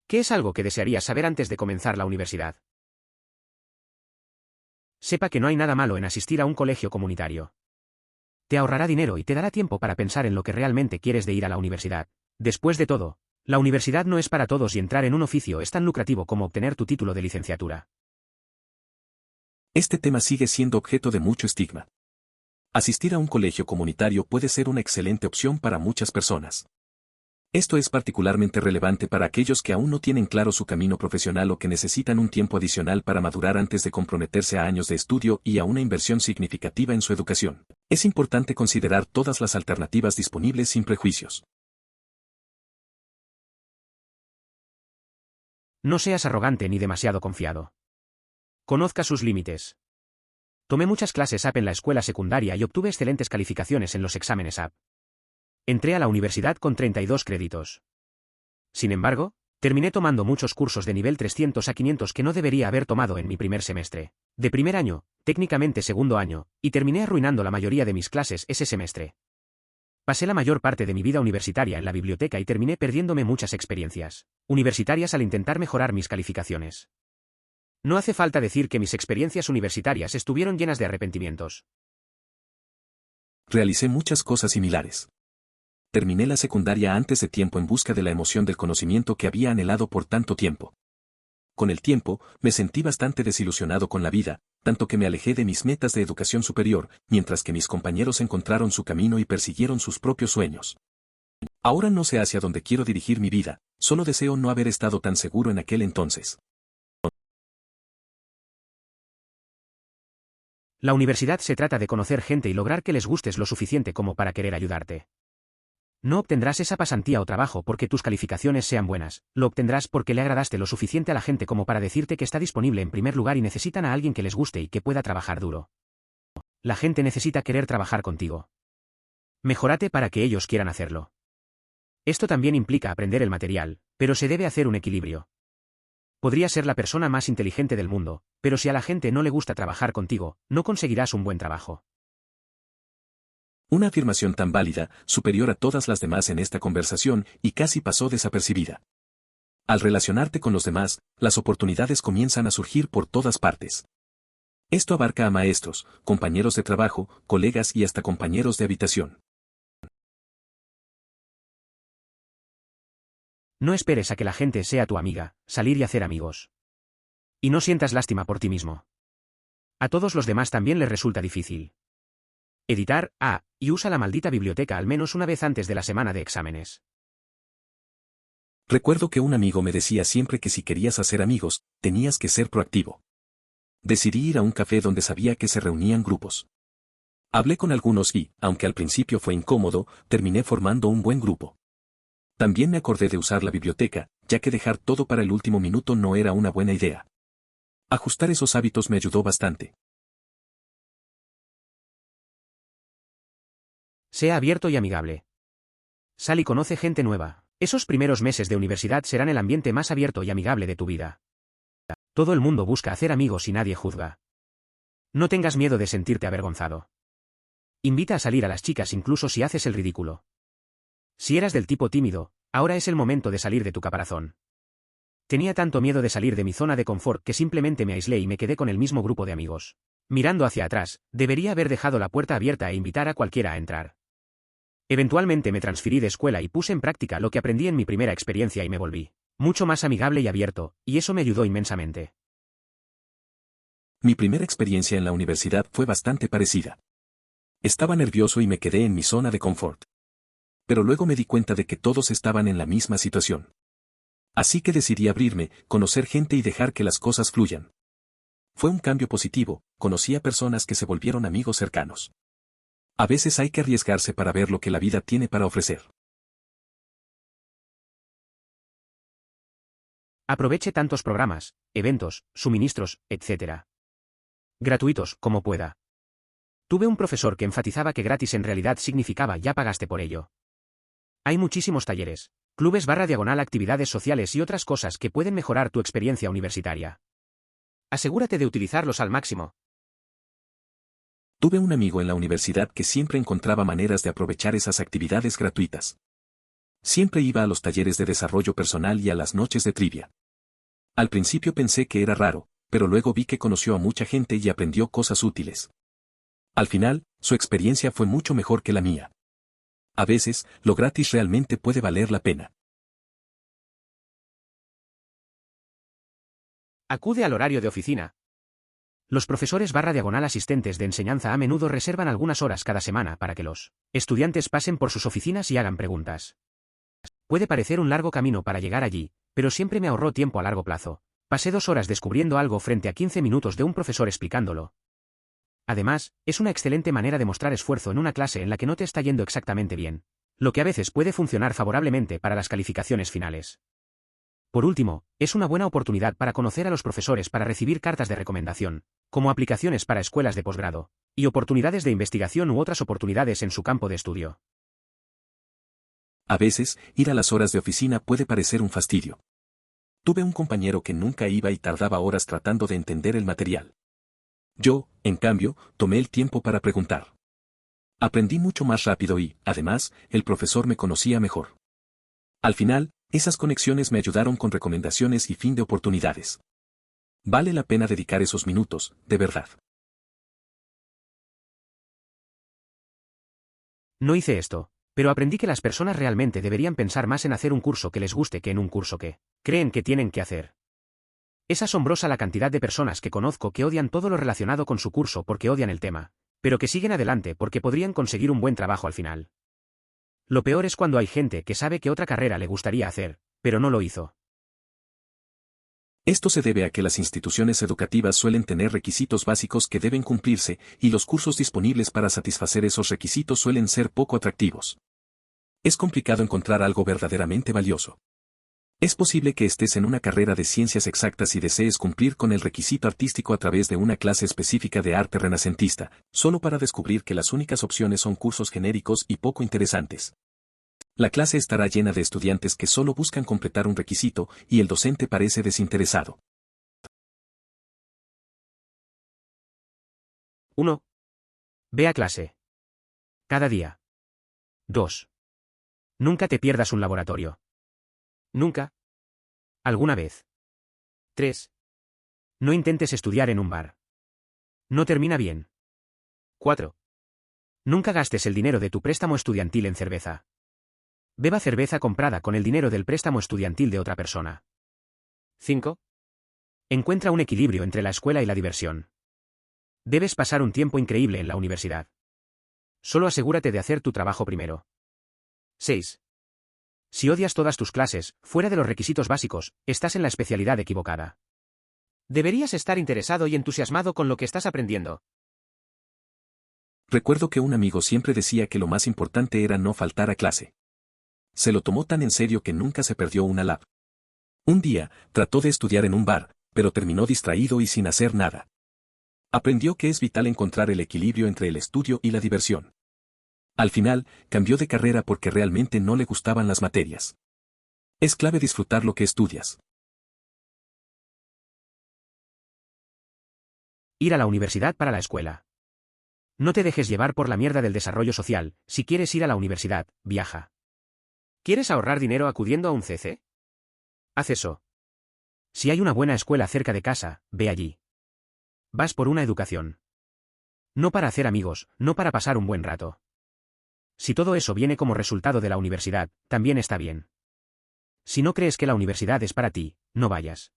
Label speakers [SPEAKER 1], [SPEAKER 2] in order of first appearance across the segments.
[SPEAKER 1] ¿Qué es algo que desearías saber antes de comenzar la universidad? Sepa que no hay nada malo en asistir a un colegio comunitario. Te ahorrará dinero y te dará tiempo para pensar en lo que realmente quieres de ir a la universidad. Después de todo, la universidad no es para todos y entrar en un oficio es tan lucrativo como obtener tu título de licenciatura.
[SPEAKER 2] Este tema sigue siendo objeto de mucho estigma. Asistir a un colegio comunitario puede ser una excelente opción para muchas personas. Esto es particularmente relevante para aquellos que aún no tienen claro su camino profesional o que necesitan un tiempo adicional para madurar antes de comprometerse a años de estudio y a una inversión significativa en su educación. Es importante considerar todas las alternativas disponibles sin prejuicios.
[SPEAKER 1] No seas arrogante ni demasiado confiado. Conozca sus límites. Tomé muchas clases AP en la escuela secundaria y obtuve excelentes calificaciones en los exámenes AP. Entré a la universidad con 32 créditos. Sin embargo, terminé tomando muchos cursos de nivel 300 a 500 que no debería haber tomado en mi primer semestre. De primer año, técnicamente segundo año, y terminé arruinando la mayoría de mis clases ese semestre. Pasé la mayor parte de mi vida universitaria en la biblioteca y terminé perdiéndome muchas experiencias universitarias al intentar mejorar mis calificaciones. No hace falta decir que mis experiencias universitarias estuvieron llenas de arrepentimientos.
[SPEAKER 2] Realicé muchas cosas similares. Terminé la secundaria antes de tiempo en busca de la emoción del conocimiento que había anhelado por tanto tiempo. Con el tiempo, me sentí bastante desilusionado con la vida, tanto que me alejé de mis metas de educación superior, mientras que mis compañeros encontraron su camino y persiguieron sus propios sueños. Ahora no sé hacia dónde quiero dirigir mi vida, solo deseo no haber estado tan seguro en aquel entonces.
[SPEAKER 1] La universidad se trata de conocer gente y lograr que les gustes lo suficiente como para querer ayudarte. No obtendrás esa pasantía o trabajo porque tus calificaciones sean buenas, lo obtendrás porque le agradaste lo suficiente a la gente como para decirte que está disponible en primer lugar y necesitan a alguien que les guste y que pueda trabajar duro. La gente necesita querer trabajar contigo. Mejórate para que ellos quieran hacerlo. Esto también implica aprender el material, pero se debe hacer un equilibrio. Podría ser la persona más inteligente del mundo, pero si a la gente no le gusta trabajar contigo, no conseguirás un buen trabajo.
[SPEAKER 2] Una afirmación tan válida, superior a todas las demás en esta conversación, y casi pasó desapercibida. Al relacionarte con los demás, las oportunidades comienzan a surgir por todas partes. Esto abarca a maestros, compañeros de trabajo, colegas y hasta compañeros de habitación.
[SPEAKER 1] No esperes a que la gente sea tu amiga, salir y hacer amigos. Y no sientas lástima por ti mismo. A todos los demás también les resulta difícil. Editar, y usa la maldita biblioteca al menos una vez antes de la semana de exámenes.
[SPEAKER 2] Recuerdo que un amigo me decía siempre que si querías hacer amigos, tenías que ser proactivo. Decidí ir a un café donde sabía que se reunían grupos. Hablé con algunos y, aunque al principio fue incómodo, terminé formando un buen grupo. También me acordé de usar la biblioteca, ya que dejar todo para el último minuto no era una buena idea. Ajustar esos hábitos me ayudó bastante.
[SPEAKER 1] Sea abierto y amigable. Sal y conoce gente nueva. Esos primeros meses de universidad serán el ambiente más abierto y amigable de tu vida. Todo el mundo busca hacer amigos y nadie juzga. No tengas miedo de sentirte avergonzado. Invita a salir a las chicas incluso si haces el ridículo. Si eras del tipo tímido, ahora es el momento de salir de tu caparazón. Tenía tanto miedo de salir de mi zona de confort que simplemente me aislé y me quedé con el mismo grupo de amigos. Mirando hacia atrás, debería haber dejado la puerta abierta e invitar a cualquiera a entrar. Eventualmente me transferí de escuela y puse en práctica lo que aprendí en mi primera experiencia y me volví mucho más amigable y abierto, y eso me ayudó inmensamente.
[SPEAKER 2] Mi primera experiencia en la universidad fue bastante parecida. Estaba nervioso y me quedé en mi zona de confort. Pero luego me di cuenta de que todos estaban en la misma situación. Así que decidí abrirme, conocer gente y dejar que las cosas fluyan. Fue un cambio positivo, conocí a personas que se volvieron amigos cercanos. A veces hay que arriesgarse para ver lo que la vida tiene para ofrecer.
[SPEAKER 1] Aproveche tantos programas, eventos, suministros, etc. gratuitos como pueda. Tuve un profesor que enfatizaba que gratis en realidad significaba ya pagaste por ello. Hay muchísimos talleres, clubes / actividades sociales y otras cosas que pueden mejorar tu experiencia universitaria. Asegúrate de utilizarlos al máximo.
[SPEAKER 2] Tuve un amigo en la universidad que siempre encontraba maneras de aprovechar esas actividades gratuitas. Siempre iba a los talleres de desarrollo personal y a las noches de trivia. Al principio pensé que era raro, pero luego vi que conoció a mucha gente y aprendió cosas útiles. Al final, su experiencia fue mucho mejor que la mía. A veces, lo gratis realmente puede valer la pena.
[SPEAKER 1] Acude al horario de oficina. Los profesores / asistentes de enseñanza a menudo reservan algunas horas cada semana para que los estudiantes pasen por sus oficinas y hagan preguntas. Puede parecer un largo camino para llegar allí, pero siempre me ahorró tiempo a largo plazo. Pasé 2 horas descubriendo algo frente a 15 minutos de un profesor explicándolo. Además, es una excelente manera de mostrar esfuerzo en una clase en la que no te está yendo exactamente bien, lo que a veces puede funcionar favorablemente para las calificaciones finales. Por último, es una buena oportunidad para conocer a los profesores para recibir cartas de recomendación, como aplicaciones para escuelas de posgrado, y oportunidades de investigación u otras oportunidades en su campo de estudio.
[SPEAKER 2] A veces, ir a las horas de oficina puede parecer un fastidio. Tuve un compañero que nunca iba y tardaba horas tratando de entender el material. Yo, en cambio, tomé el tiempo para preguntar. Aprendí mucho más rápido y, además, el profesor me conocía mejor. Al final, esas conexiones me ayudaron con recomendaciones y fin de oportunidades. Vale la pena dedicar esos minutos, de verdad.
[SPEAKER 1] No hice esto, pero aprendí que las personas realmente deberían pensar más en hacer un curso que les guste que en un curso que creen que tienen que hacer. Es asombrosa la cantidad de personas que conozco que odian todo lo relacionado con su curso porque odian el tema, pero que siguen adelante porque podrían conseguir un buen trabajo al final. Lo peor es cuando hay gente que sabe que otra carrera le gustaría hacer, pero no lo hizo.
[SPEAKER 2] Esto se debe a que las instituciones educativas suelen tener requisitos básicos que deben cumplirse, y los cursos disponibles para satisfacer esos requisitos suelen ser poco atractivos. Es complicado encontrar algo verdaderamente valioso. Es posible que estés en una carrera de ciencias exactas y desees cumplir con el requisito artístico a través de una clase específica de arte renacentista, solo para descubrir que las únicas opciones son cursos genéricos y poco interesantes. La clase estará llena de estudiantes que solo buscan completar un requisito, y el docente parece desinteresado.
[SPEAKER 1] 1. Ve a clase. Cada día. 2. Nunca te pierdas un laboratorio. Nunca. ¿Alguna vez? 3. No intentes estudiar en un bar. No termina bien. 4. Nunca gastes el dinero de tu préstamo estudiantil en cerveza. Beba cerveza comprada con el dinero del préstamo estudiantil de otra persona. 5. Encuentra un equilibrio entre la escuela y la diversión. Debes pasar un tiempo increíble en la universidad. Solo asegúrate de hacer tu trabajo primero. 6. Si odias todas tus clases, fuera de los requisitos básicos, estás en la especialidad equivocada. Deberías estar interesado y entusiasmado con lo que estás aprendiendo.
[SPEAKER 2] Recuerdo que un amigo siempre decía que lo más importante era no faltar a clase. Se lo tomó tan en serio que nunca se perdió una lab. Un día, trató de estudiar en un bar, pero terminó distraído y sin hacer nada. Aprendió que es vital encontrar el equilibrio entre el estudio y la diversión. Al final, cambió de carrera porque realmente no le gustaban las materias. Es clave disfrutar lo que estudias.
[SPEAKER 1] Ir a la universidad para la escuela. No te dejes llevar por la mierda del desarrollo social. Si quieres ir a la universidad, viaja. ¿Quieres ahorrar dinero acudiendo a un CC? Haz eso. Si hay una buena escuela cerca de casa, ve allí. Vas por una educación. No para hacer amigos, no para pasar un buen rato. Si todo eso viene como resultado de la universidad, también está bien. Si no crees que la universidad es para ti, no vayas.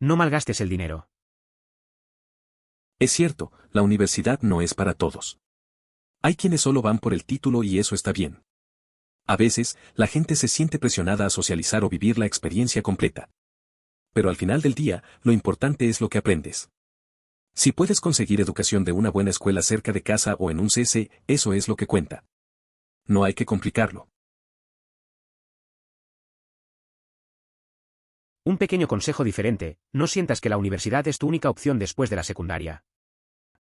[SPEAKER 1] No malgastes el dinero.
[SPEAKER 2] Es cierto, la universidad no es para todos. Hay quienes solo van por el título y eso está bien. A veces, la gente se siente presionada a socializar o vivir la experiencia completa. Pero al final del día, lo importante es lo que aprendes. Si puedes conseguir educación de una buena escuela cerca de casa o en un CC, eso es lo que cuenta. No hay que complicarlo.
[SPEAKER 1] Un pequeño consejo diferente: no sientas que la universidad es tu única opción después de la secundaria.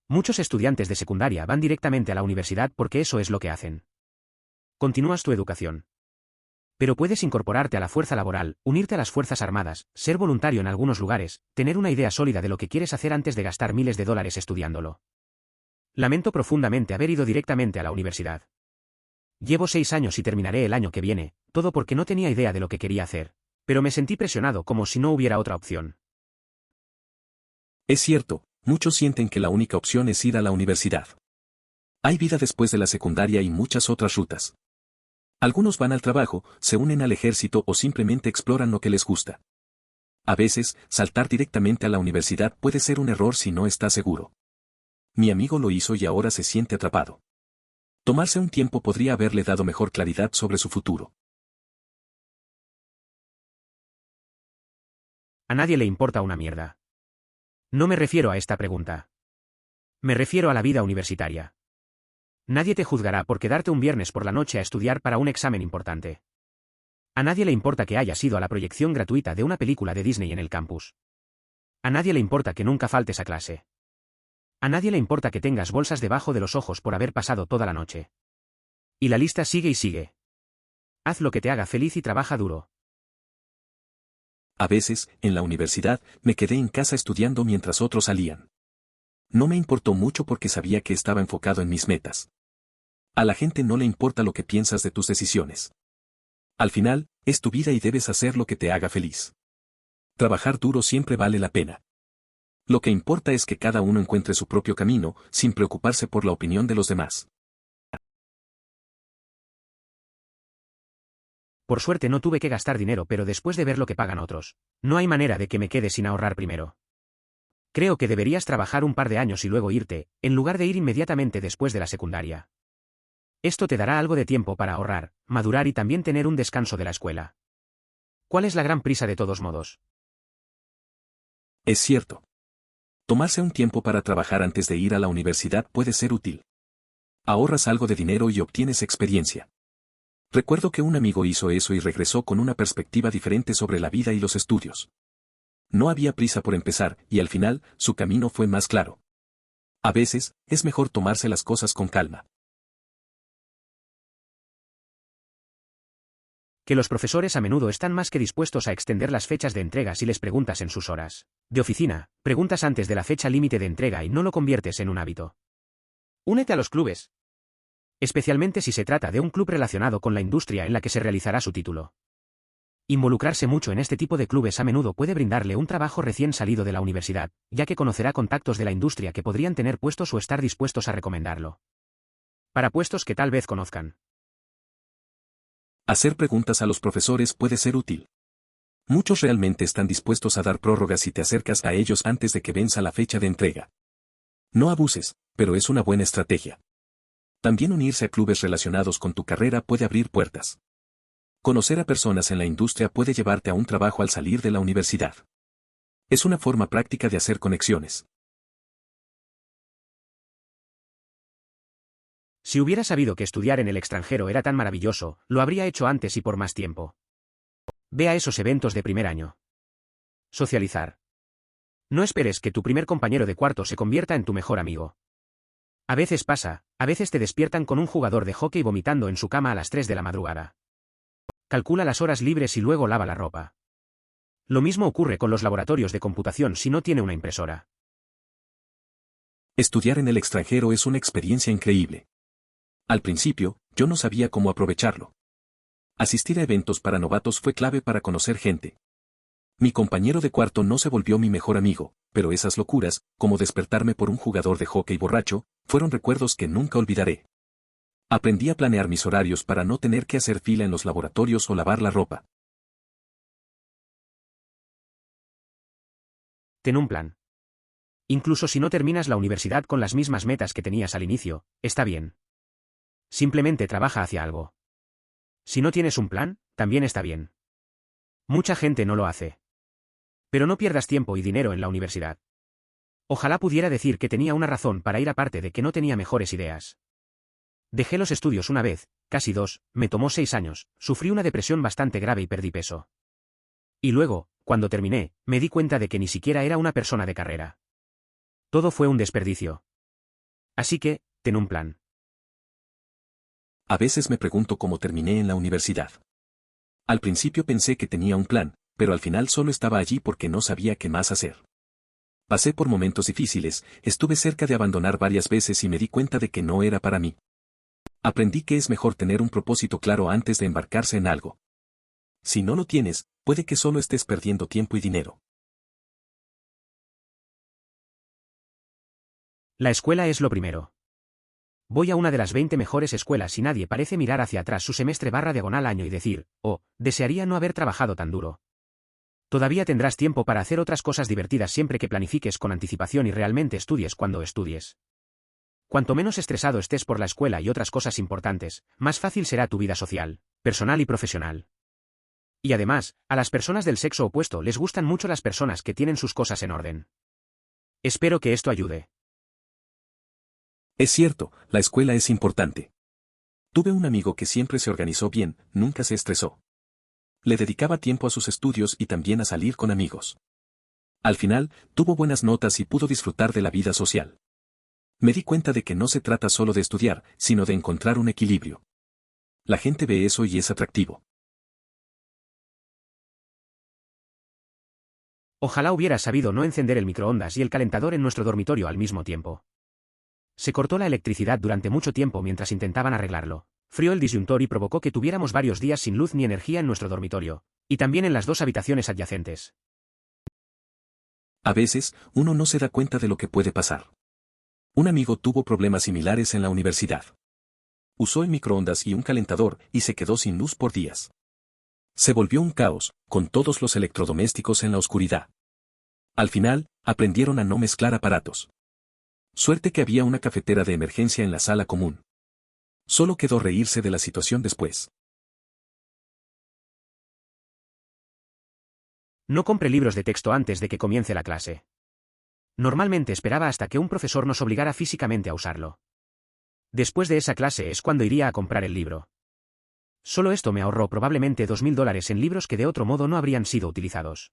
[SPEAKER 1] Muchos estudiantes de secundaria van directamente a la universidad porque eso es lo que hacen. Continúas tu educación. Pero puedes incorporarte a la fuerza laboral, unirte a las Fuerzas Armadas, ser voluntario en algunos lugares, tener una idea sólida de lo que quieres hacer antes de gastar miles de dólares estudiándolo. Lamento profundamente haber ido directamente a la universidad. Llevo 6 años y terminaré el año que viene, todo porque no tenía idea de lo que quería hacer. Pero me sentí presionado como si no hubiera otra opción.
[SPEAKER 2] Es cierto, muchos sienten que la única opción es ir a la universidad. Hay vida después de la secundaria y muchas otras rutas. Algunos van al trabajo, se unen al ejército o simplemente exploran lo que les gusta. A veces, saltar directamente a la universidad puede ser un error si no está seguro. Mi amigo lo hizo y ahora se siente atrapado. Tomarse un tiempo podría haberle dado mejor claridad sobre su futuro.
[SPEAKER 1] A nadie le importa una mierda. No me refiero a esta pregunta. Me refiero a la vida universitaria. Nadie te juzgará por quedarte un viernes por la noche a estudiar para un examen importante. A nadie le importa que hayas ido a la proyección gratuita de una película de Disney en el campus. A nadie le importa que nunca faltes a clase. A nadie le importa que tengas bolsas debajo de los ojos por haber pasado toda la noche. Y la lista sigue y sigue. Haz lo que te haga feliz y trabaja duro.
[SPEAKER 2] A veces, en la universidad, me quedé en casa estudiando mientras otros salían. No me importó mucho porque sabía que estaba enfocado en mis metas. A la gente no le importa lo que piensas de tus decisiones. Al final, es tu vida y debes hacer lo que te haga feliz. Trabajar duro siempre vale la pena. Lo que importa es que cada uno encuentre su propio camino, sin preocuparse por la opinión de los demás.
[SPEAKER 1] Por suerte no tuve que gastar dinero, pero después de ver lo que pagan otros, no hay manera de que me quede sin ahorrar primero. Creo que deberías trabajar un par de años y luego irte, en lugar de ir inmediatamente después de la secundaria. Esto te dará algo de tiempo para ahorrar, madurar y también tener un descanso de la escuela. ¿Cuál es la gran prisa de todos modos?
[SPEAKER 2] Es cierto. Tomarse un tiempo para trabajar antes de ir a la universidad puede ser útil. Ahorras algo de dinero y obtienes experiencia. Recuerdo que un amigo hizo eso y regresó con una perspectiva diferente sobre la vida y los estudios. No había prisa por empezar, y al final, su camino fue más claro. A veces, es mejor tomarse las cosas con calma.
[SPEAKER 1] Que los profesores a menudo están más que dispuestos a extender las fechas de entrega si les preguntas en sus horas de oficina, preguntas antes de la fecha límite de entrega y no lo conviertes en un hábito. Únete a los clubes. Especialmente si se trata de un club relacionado con la industria en la que se realizará su título. Involucrarse mucho en este tipo de clubes a menudo puede brindarle un trabajo recién salido de la universidad, ya que conocerá contactos de la industria que podrían tener puestos o estar dispuestos a recomendarlo. Para puestos que tal vez conozcan.
[SPEAKER 2] Hacer preguntas a los profesores puede ser útil. Muchos realmente están dispuestos a dar prórrogas si te acercas a ellos antes de que venza la fecha de entrega. No abuses, pero es una buena estrategia. También unirse a clubes relacionados con tu carrera puede abrir puertas. Conocer a personas en la industria puede llevarte a un trabajo al salir de la universidad. Es una forma práctica de hacer conexiones.
[SPEAKER 1] Si hubiera sabido que estudiar en el extranjero era tan maravilloso, lo habría hecho antes y por más tiempo. Ve a esos eventos de primer año. Socializar. No esperes que tu primer compañero de cuarto se convierta en tu mejor amigo. A veces pasa, a veces te despiertan con un jugador de hockey vomitando en su cama a las 3 de la madrugada. Calcula las horas libres y luego lava la ropa. Lo mismo ocurre con los laboratorios de computación si no tiene una impresora.
[SPEAKER 2] Estudiar en el extranjero es una experiencia increíble. Al principio, yo no sabía cómo aprovecharlo. Asistir a eventos para novatos fue clave para conocer gente. Mi compañero de cuarto no se volvió mi mejor amigo, pero esas locuras, como despertarme por un jugador de hockey borracho, fueron recuerdos que nunca olvidaré. Aprendí a planear mis horarios para no tener que hacer fila en los laboratorios o lavar la ropa.
[SPEAKER 1] Ten un plan. Incluso si no terminas la universidad con las mismas metas que tenías al inicio, está bien. Simplemente trabaja hacia algo. Si no tienes un plan, también está bien. Mucha gente no lo hace. Pero no pierdas tiempo y dinero en la universidad. Ojalá pudiera decir que tenía una razón para ir aparte de que no tenía mejores ideas. Dejé los estudios una vez, casi 2, me tomó 6 años, sufrí una depresión bastante grave y perdí peso. Y luego, cuando terminé, me di cuenta de que ni siquiera era una persona de carrera. Todo fue un desperdicio. Así que, ten un plan.
[SPEAKER 2] A veces me pregunto cómo terminé en la universidad. Al principio pensé que tenía un plan, pero al final solo estaba allí porque no sabía qué más hacer. Pasé por momentos difíciles, estuve cerca de abandonar varias veces y me di cuenta de que no era para mí. Aprendí que es mejor tener un propósito claro antes de embarcarse en algo. Si no lo tienes, puede que solo estés perdiendo tiempo y dinero.
[SPEAKER 1] La escuela es lo primero. Voy a una de las 20 mejores escuelas y nadie parece mirar hacia atrás su semestre/año y decir, oh, desearía no haber trabajado tan duro. Todavía tendrás tiempo para hacer otras cosas divertidas siempre que planifiques con anticipación y realmente estudies cuando estudies. Cuanto menos estresado estés por la escuela y otras cosas importantes, más fácil será tu vida social, personal y profesional. Y además, a las personas del sexo opuesto les gustan mucho las personas que tienen sus cosas en orden. Espero que esto ayude.
[SPEAKER 2] Es cierto, la escuela es importante. Tuve un amigo que siempre se organizó bien, nunca se estresó. Le dedicaba tiempo a sus estudios y también a salir con amigos. Al final, tuvo buenas notas y pudo disfrutar de la vida social. Me di cuenta de que no se trata solo de estudiar, sino de encontrar un equilibrio. La gente ve eso y es atractivo.
[SPEAKER 1] Ojalá hubiera sabido no encender el microondas y el calentador en nuestro dormitorio al mismo tiempo. Se cortó la electricidad durante mucho tiempo mientras intentaban arreglarlo. Frió el disyuntor y provocó que tuviéramos varios días sin luz ni energía en nuestro dormitorio, y también en las 2 habitaciones adyacentes.
[SPEAKER 2] A veces, uno no se da cuenta de lo que puede pasar. Un amigo tuvo problemas similares en la universidad. Usó el microondas y un calentador y se quedó sin luz por días. Se volvió un caos, con todos los electrodomésticos en la oscuridad. Al final, aprendieron a no mezclar aparatos. Suerte que había una cafetera de emergencia en la sala común. Solo quedó reírse de la situación después.
[SPEAKER 1] No compre libros de texto antes de que comience la clase. Normalmente esperaba hasta que un profesor nos obligara físicamente a usarlo. Después de esa clase es cuando iría a comprar el libro. Solo esto me ahorró probablemente $2.000 en libros que de otro modo no habrían sido utilizados.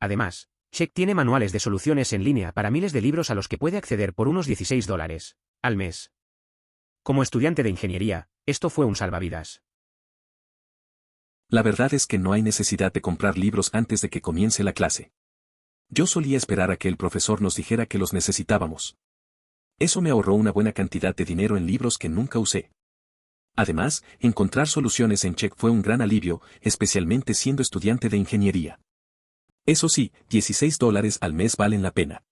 [SPEAKER 1] Además, Check tiene manuales de soluciones en línea para miles de libros a los que puede acceder por unos $16 al mes. Como estudiante de ingeniería, esto fue un salvavidas.
[SPEAKER 2] La verdad es que no hay necesidad de comprar libros antes de que comience la clase. Yo solía esperar a que el profesor nos dijera que los necesitábamos. Eso me ahorró una buena cantidad de dinero en libros que nunca usé. Además, encontrar soluciones en Check fue un gran alivio, especialmente siendo estudiante de ingeniería. Eso sí, $16 al mes valen la pena.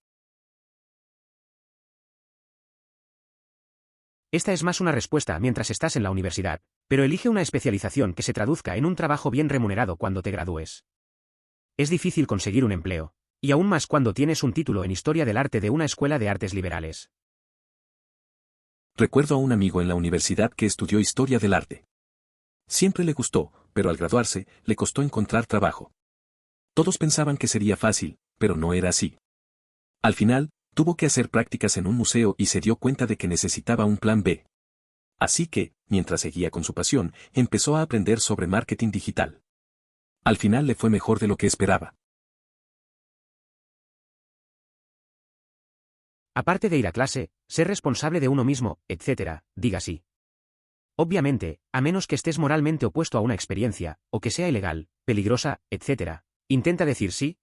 [SPEAKER 1] Esta es más una respuesta mientras estás en la universidad, pero elige una especialización que se traduzca en un trabajo bien remunerado cuando te gradúes. Es difícil conseguir un empleo, y aún más cuando tienes un título en Historia del Arte de una escuela de artes liberales.
[SPEAKER 2] Recuerdo a un amigo en la universidad que estudió Historia del Arte. Siempre le gustó, pero al graduarse, le costó encontrar trabajo. Todos pensaban que sería fácil, pero no era así. Al final, tuvo que hacer prácticas en un museo y se dio cuenta de que necesitaba un plan B. Así que, mientras seguía con su pasión, empezó a aprender sobre marketing digital. Al final le fue mejor de lo que esperaba.
[SPEAKER 1] Aparte de ir a clase, ser responsable de uno mismo, etc., diga sí. Obviamente, a menos que estés moralmente opuesto a una experiencia, o que sea ilegal, peligrosa, etc., intenta decir sí.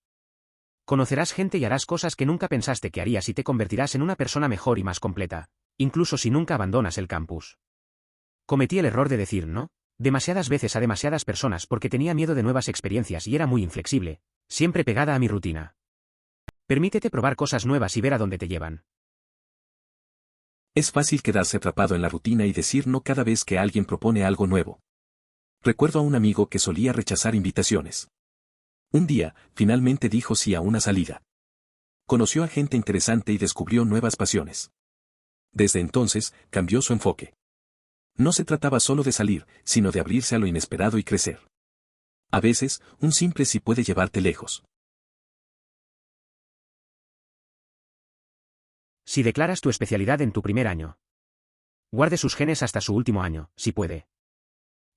[SPEAKER 1] Conocerás gente y harás cosas que nunca pensaste que harías y te convertirás en una persona mejor y más completa, incluso si nunca abandonas el campus. Cometí el error de decir no demasiadas veces a demasiadas personas porque tenía miedo de nuevas experiencias y era muy inflexible, siempre pegada a mi rutina. Permítete probar cosas nuevas y ver a dónde te llevan.
[SPEAKER 2] Es fácil quedarse atrapado en la rutina y decir no cada vez que alguien propone algo nuevo. Recuerdo a un amigo que solía rechazar invitaciones. Un día, finalmente dijo sí a una salida. Conoció a gente interesante y descubrió nuevas pasiones. Desde entonces, cambió su enfoque. No se trataba solo de salir, sino de abrirse a lo inesperado y crecer. A veces, un simple sí puede llevarte lejos.
[SPEAKER 1] Si declaras tu especialidad en tu primer año, guarde sus genes hasta su último año, si puede.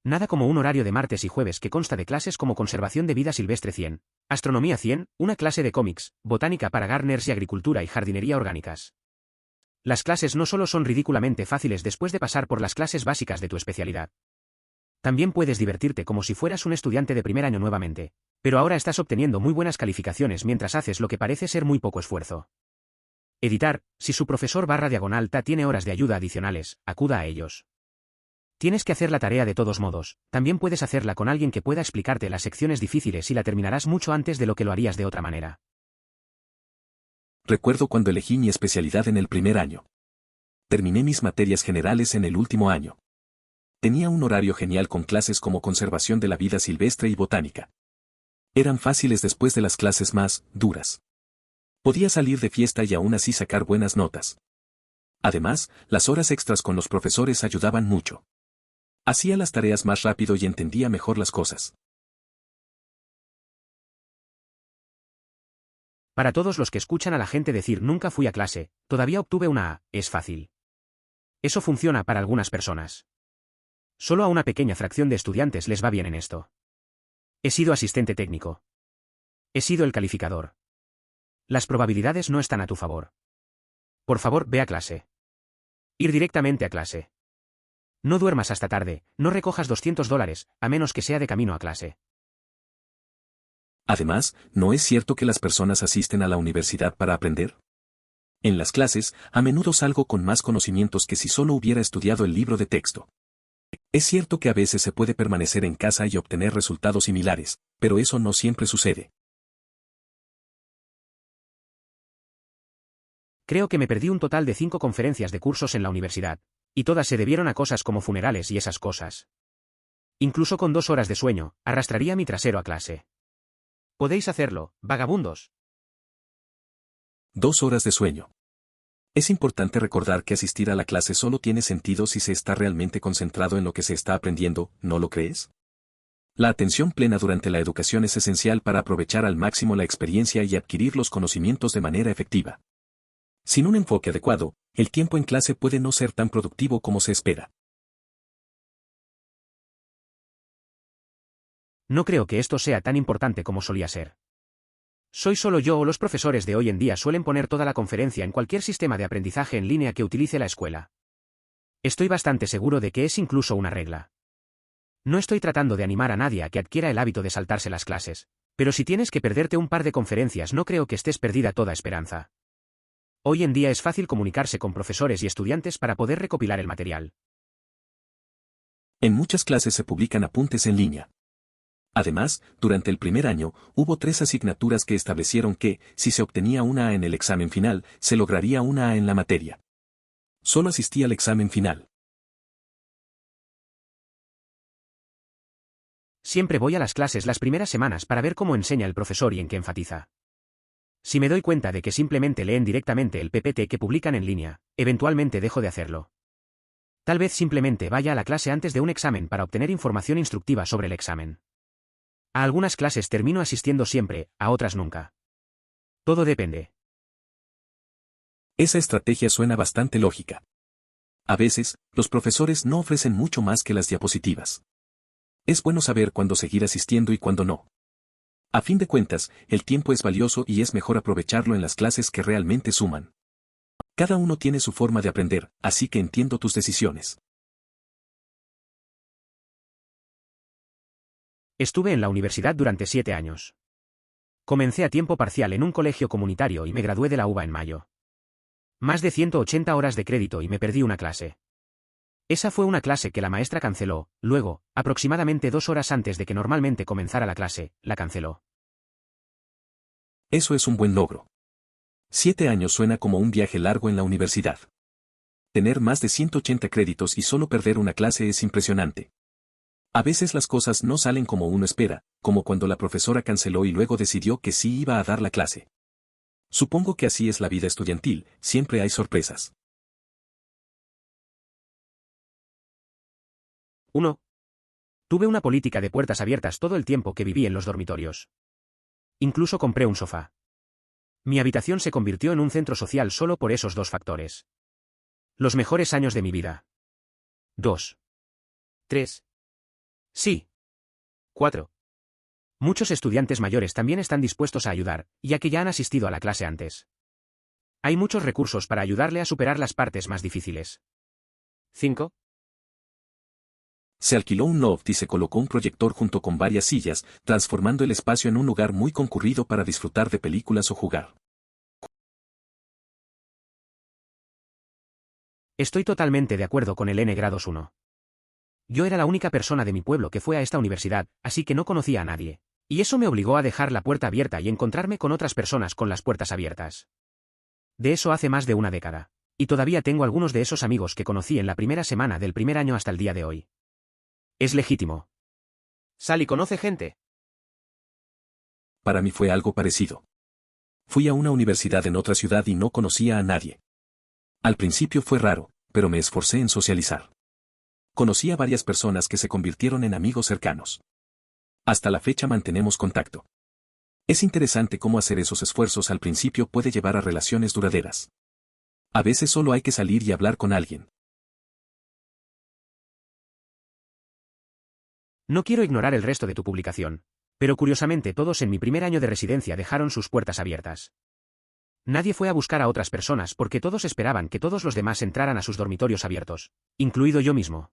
[SPEAKER 1] Nada como un horario de martes y jueves que consta de clases como Conservación de Vida Silvestre 100, Astronomía 100, una clase de cómics, Botánica para Gardeners y Agricultura y Jardinería Orgánicas. Las clases no solo son ridículamente fáciles después de pasar por las clases básicas de tu especialidad. También puedes divertirte como si fueras un estudiante de primer año nuevamente, pero ahora estás obteniendo muy buenas calificaciones mientras haces lo que parece ser muy poco esfuerzo. Editar, si su profesor /ta tiene horas de ayuda adicionales, acuda a ellos. Tienes que hacer la tarea de todos modos, también puedes hacerla con alguien que pueda explicarte las secciones difíciles y la terminarás mucho antes de lo que lo harías de otra manera.
[SPEAKER 2] Recuerdo cuando elegí mi especialidad en el primer año. Terminé mis materias generales en el último año. Tenía un horario genial con clases como conservación de la vida silvestre y botánica. Eran fáciles después de las clases más duras. Podía salir de fiesta y aún así sacar buenas notas. Además, las horas extras con los profesores ayudaban mucho. Hacía las tareas más rápido y entendía mejor las cosas.
[SPEAKER 1] Para todos los que escuchan a la gente decir nunca fui a clase, todavía obtuve una A, es fácil. Eso funciona para algunas personas. Solo a una pequeña fracción de estudiantes les va bien en esto. He sido asistente técnico. He sido el calificador. Las probabilidades no están a tu favor. Por favor, ve a clase. Ir directamente a clase. No duermas hasta tarde, no recojas $200, a menos que sea de camino a clase.
[SPEAKER 2] Además, ¿no es cierto que las personas asisten a la universidad para aprender? En las clases, a menudo salgo con más conocimientos que si solo hubiera estudiado el libro de texto. Es cierto que a veces se puede permanecer en casa y obtener resultados similares, pero eso no siempre sucede.
[SPEAKER 1] Creo que me perdí un total de 5 conferencias de cursos en la universidad, y todas se debieron a cosas como funerales y esas cosas. Incluso con 2 horas de sueño, arrastraría mi trasero a clase. Podéis hacerlo, vagabundos.
[SPEAKER 2] 2 horas de sueño. Es importante recordar que asistir a la clase solo tiene sentido si se está realmente concentrado en lo que se está aprendiendo, ¿no lo crees? La atención plena durante la educación es esencial para aprovechar al máximo la experiencia y adquirir los conocimientos de manera efectiva. Sin un enfoque adecuado, el tiempo en clase puede no ser tan productivo como se espera.
[SPEAKER 1] No creo que esto sea tan importante como solía ser. ¿Soy solo yo o los profesores de hoy en día suelen poner toda la conferencia en cualquier sistema de aprendizaje en línea que utilice la escuela? Estoy bastante seguro de que es incluso una regla. No estoy tratando de animar a nadie a que adquiera el hábito de saltarse las clases, pero si tienes que perderte un par de conferencias no creo que estés perdida toda esperanza. Hoy en día es fácil comunicarse con profesores y estudiantes para poder recopilar el material.
[SPEAKER 2] En muchas clases se publican apuntes en línea. Además, durante el primer año, hubo 3 asignaturas que establecieron que, si se obtenía una A en el examen final, se lograría una A en la materia. Solo asistí al examen final.
[SPEAKER 1] Siempre voy a las clases las primeras semanas para ver cómo enseña el profesor y en qué enfatiza. Si me doy cuenta de que simplemente leen directamente el PPT que publican en línea, eventualmente dejo de hacerlo. Tal vez simplemente vaya a la clase antes de un examen para obtener información instructiva sobre el examen. A algunas clases termino asistiendo siempre, a otras nunca. Todo depende.
[SPEAKER 2] Esa estrategia suena bastante lógica. A veces, los profesores no ofrecen mucho más que las diapositivas. Es bueno saber cuándo seguir asistiendo y cuándo no. A fin de cuentas, el tiempo es valioso y es mejor aprovecharlo en las clases que realmente suman. Cada uno tiene su forma de aprender, así que entiendo tus decisiones.
[SPEAKER 1] Estuve en la universidad durante 7 años. Comencé a tiempo parcial en un colegio comunitario y me gradué de la UBA en mayo. Más de 180 horas de crédito y me perdí una clase. Esa fue una clase que la maestra canceló, luego, aproximadamente 2 horas antes de que normalmente comenzara la clase, la canceló.
[SPEAKER 2] Eso es un buen logro. 7 años suena como un viaje largo en la universidad. Tener más de 180 créditos y solo perder una clase es impresionante. A veces las cosas no salen como uno espera, como cuando la profesora canceló y luego decidió que sí iba a dar la clase. Supongo que así es la vida estudiantil, siempre hay sorpresas.
[SPEAKER 1] 1. Tuve una política de puertas abiertas todo el tiempo que viví en los dormitorios. Incluso compré un sofá. Mi habitación se convirtió en un centro social solo por esos 2 factores. Los mejores años de mi vida. 2. 3. Sí. 4. Muchos estudiantes mayores también están dispuestos a ayudar, ya que ya han asistido a la clase antes. Hay muchos recursos para ayudarle a superar las partes más difíciles. 5.
[SPEAKER 2] Se alquiló un loft y se colocó un proyector junto con varias sillas, transformando el espacio en un lugar muy concurrido para disfrutar de películas o jugar.
[SPEAKER 1] Estoy totalmente de acuerdo con el N-1. Yo era la única persona de mi pueblo que fue a esta universidad, así que no conocía a nadie. Y eso me obligó a dejar la puerta abierta y encontrarme con otras personas con las puertas abiertas. De eso hace más de una década. Y todavía tengo algunos de esos amigos que conocí en la primera semana del primer año hasta el día de hoy. Es legítimo. Sal y conoce gente.
[SPEAKER 2] Para mí fue algo parecido. Fui a una universidad en otra ciudad y no conocía a nadie. Al principio fue raro, pero me esforcé en socializar. Conocí a varias personas que se convirtieron en amigos cercanos. Hasta la fecha mantenemos contacto. Es interesante cómo hacer esos esfuerzos al principio puede llevar a relaciones duraderas. A veces solo hay que salir y hablar con alguien.
[SPEAKER 1] No quiero ignorar el resto de tu publicación, pero curiosamente todos en mi primer año de residencia dejaron sus puertas abiertas. Nadie fue a buscar a otras personas porque todos esperaban que todos los demás entraran a sus dormitorios abiertos, incluido yo mismo.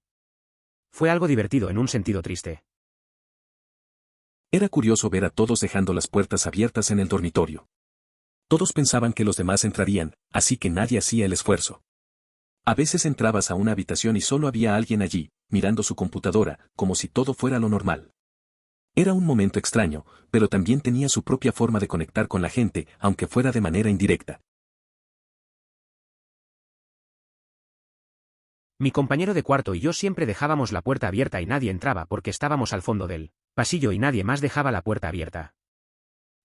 [SPEAKER 1] Fue algo divertido en un sentido triste.
[SPEAKER 2] Era curioso ver a todos dejando las puertas abiertas en el dormitorio. Todos pensaban que los demás entrarían, así que nadie hacía el esfuerzo. A veces entrabas a una habitación y solo había alguien allí, mirando su computadora, como si todo fuera lo normal. Era un momento extraño, pero también tenía su propia forma de conectar con la gente, aunque fuera de manera indirecta.
[SPEAKER 1] Mi compañero de cuarto y yo siempre dejábamos la puerta abierta y nadie entraba porque estábamos al fondo del pasillo y nadie más dejaba la puerta abierta.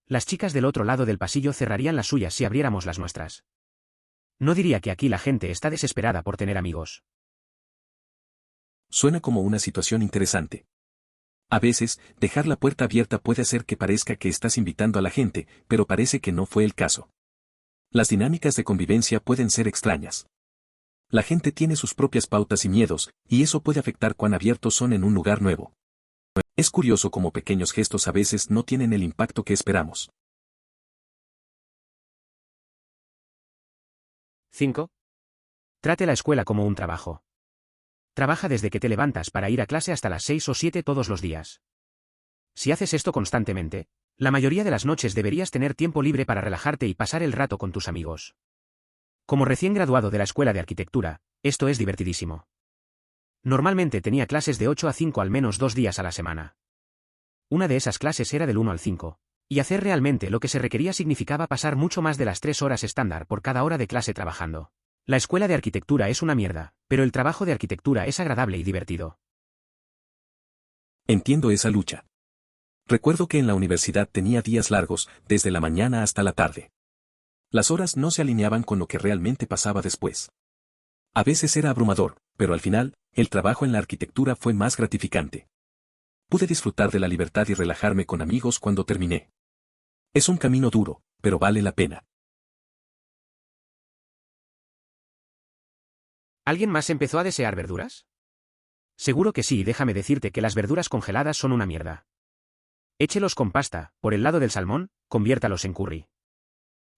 [SPEAKER 1] Las chicas del otro lado del pasillo cerrarían las suyas si abriéramos las nuestras. No diría que aquí la gente está desesperada por tener amigos.
[SPEAKER 2] Suena como una situación interesante. A veces, dejar la puerta abierta puede hacer que parezca que estás invitando a la gente, pero parece que no fue el caso. Las dinámicas de convivencia pueden ser extrañas. La gente tiene sus propias pautas y miedos, y eso puede afectar cuán abiertos son en un lugar nuevo. Es curioso cómo pequeños gestos a veces no tienen el impacto que esperamos.
[SPEAKER 1] 5. Trate la escuela como un trabajo. Trabaja desde que te levantas para ir a clase hasta las 6 o 7 todos los días. Si haces esto constantemente, la mayoría de las noches deberías tener tiempo libre para relajarte y pasar el rato con tus amigos. Como recién graduado de la escuela de arquitectura, esto es divertidísimo. Normalmente tenía clases de 8 a 5 al menos 2 días a la semana. Una de esas clases era del 1 al 5, y hacer realmente lo que se requería significaba pasar mucho más de las 3 horas estándar por cada hora de clase trabajando. La escuela de arquitectura es una mierda, pero el trabajo de arquitectura es agradable y divertido.
[SPEAKER 2] Entiendo esa lucha. Recuerdo que en la universidad tenía días largos, desde la mañana hasta la tarde. Las horas no se alineaban con lo que realmente pasaba después. A veces era abrumador, pero al final, el trabajo en la arquitectura fue más gratificante. Pude disfrutar de la libertad y relajarme con amigos cuando terminé. Es un camino duro, pero vale la pena.
[SPEAKER 1] ¿Alguien más empezó a desear verduras? Seguro que sí, y déjame decirte que las verduras congeladas son una mierda. Échelos con pasta, por el lado del salmón, conviértalos en curry.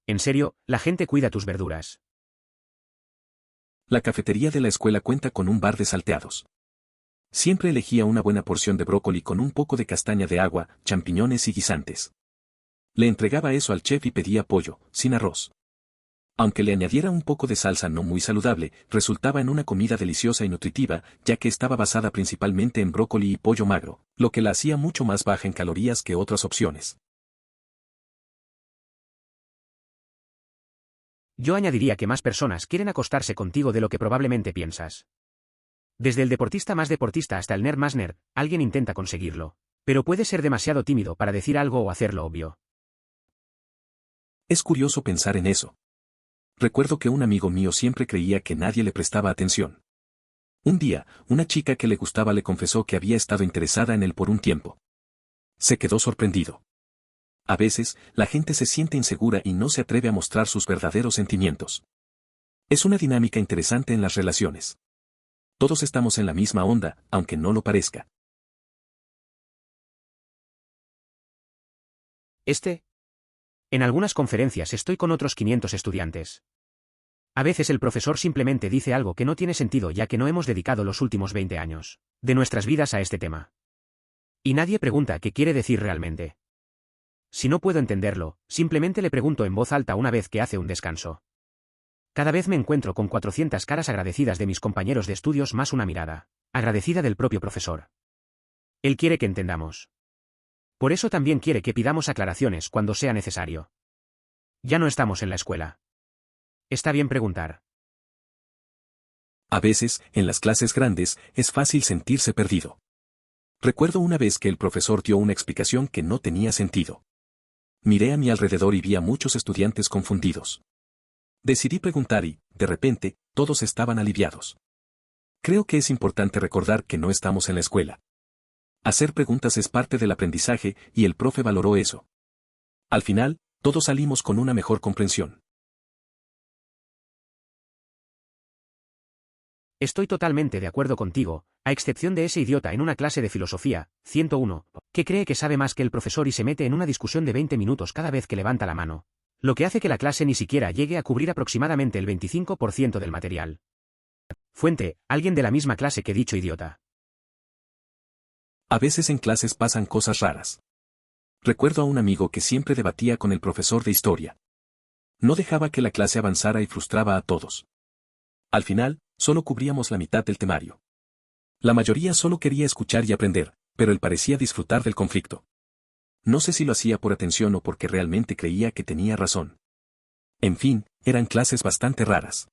[SPEAKER 1] En serio, la gente cuida tus verduras.
[SPEAKER 2] La cafetería de la escuela cuenta con un bar de salteados. Siempre elegía una buena porción de brócoli con un poco de castaña de agua, champiñones y guisantes. Le entregaba eso al chef y pedía pollo, sin arroz. Aunque le añadiera un poco de salsa no muy saludable, resultaba en una comida deliciosa y nutritiva, ya que estaba basada principalmente en brócoli y pollo magro, lo que la hacía mucho más baja en calorías que otras opciones.
[SPEAKER 1] Yo añadiría que más personas quieren acostarse contigo de lo que probablemente piensas. Desde el deportista más deportista hasta el nerd más nerd, alguien intenta conseguirlo. Pero puede ser demasiado tímido para decir algo o hacerlo obvio.
[SPEAKER 2] Es curioso pensar en eso. Recuerdo que un amigo mío siempre creía que nadie le prestaba atención. Un día, una chica que le gustaba le confesó que había estado interesada en él por un tiempo. Se quedó sorprendido. A veces, la gente se siente insegura y no se atreve a mostrar sus verdaderos sentimientos. Es una dinámica interesante en las relaciones. Todos estamos en la misma onda, aunque no lo parezca.
[SPEAKER 1] En algunas conferencias estoy con otros 500 estudiantes. A veces el profesor simplemente dice algo que no tiene sentido ya que no hemos dedicado los últimos 20 años de nuestras vidas a este tema. Y nadie pregunta qué quiere decir realmente. Si no puedo entenderlo, simplemente le pregunto en voz alta una vez que hace un descanso. Cada vez me encuentro con 400 caras agradecidas de mis compañeros de estudios más una mirada agradecida del propio profesor. Él quiere que entendamos. Por eso también quiere que pidamos aclaraciones cuando sea necesario. Ya no estamos en la escuela. Está bien preguntar.
[SPEAKER 2] A veces, en las clases grandes, es fácil sentirse perdido. Recuerdo una vez que el profesor dio una explicación que no tenía sentido. Miré a mi alrededor y vi a muchos estudiantes confundidos. Decidí preguntar y, de repente, todos estaban aliviados. Creo que es importante recordar que no estamos en la escuela. Hacer preguntas es parte del aprendizaje y el profe valoró eso. Al final, todos salimos con una mejor comprensión.
[SPEAKER 1] Estoy totalmente de acuerdo contigo, a excepción de ese idiota en una clase de filosofía, 101, que cree que sabe más que el profesor y se mete en una discusión de 20 minutos cada vez que levanta la mano, lo que hace que la clase ni siquiera llegue a cubrir aproximadamente el 25% del material. Fuente, alguien de la misma clase que dicho idiota.
[SPEAKER 2] A veces en clases pasan cosas raras. Recuerdo a un amigo que siempre debatía con el profesor de historia. No dejaba que la clase avanzara y frustraba a todos. Al final, solo cubríamos la mitad del temario. La mayoría solo quería escuchar y aprender, pero él parecía disfrutar del conflicto. No sé si lo hacía por atención o porque realmente creía que tenía razón. En fin, eran clases bastante raras.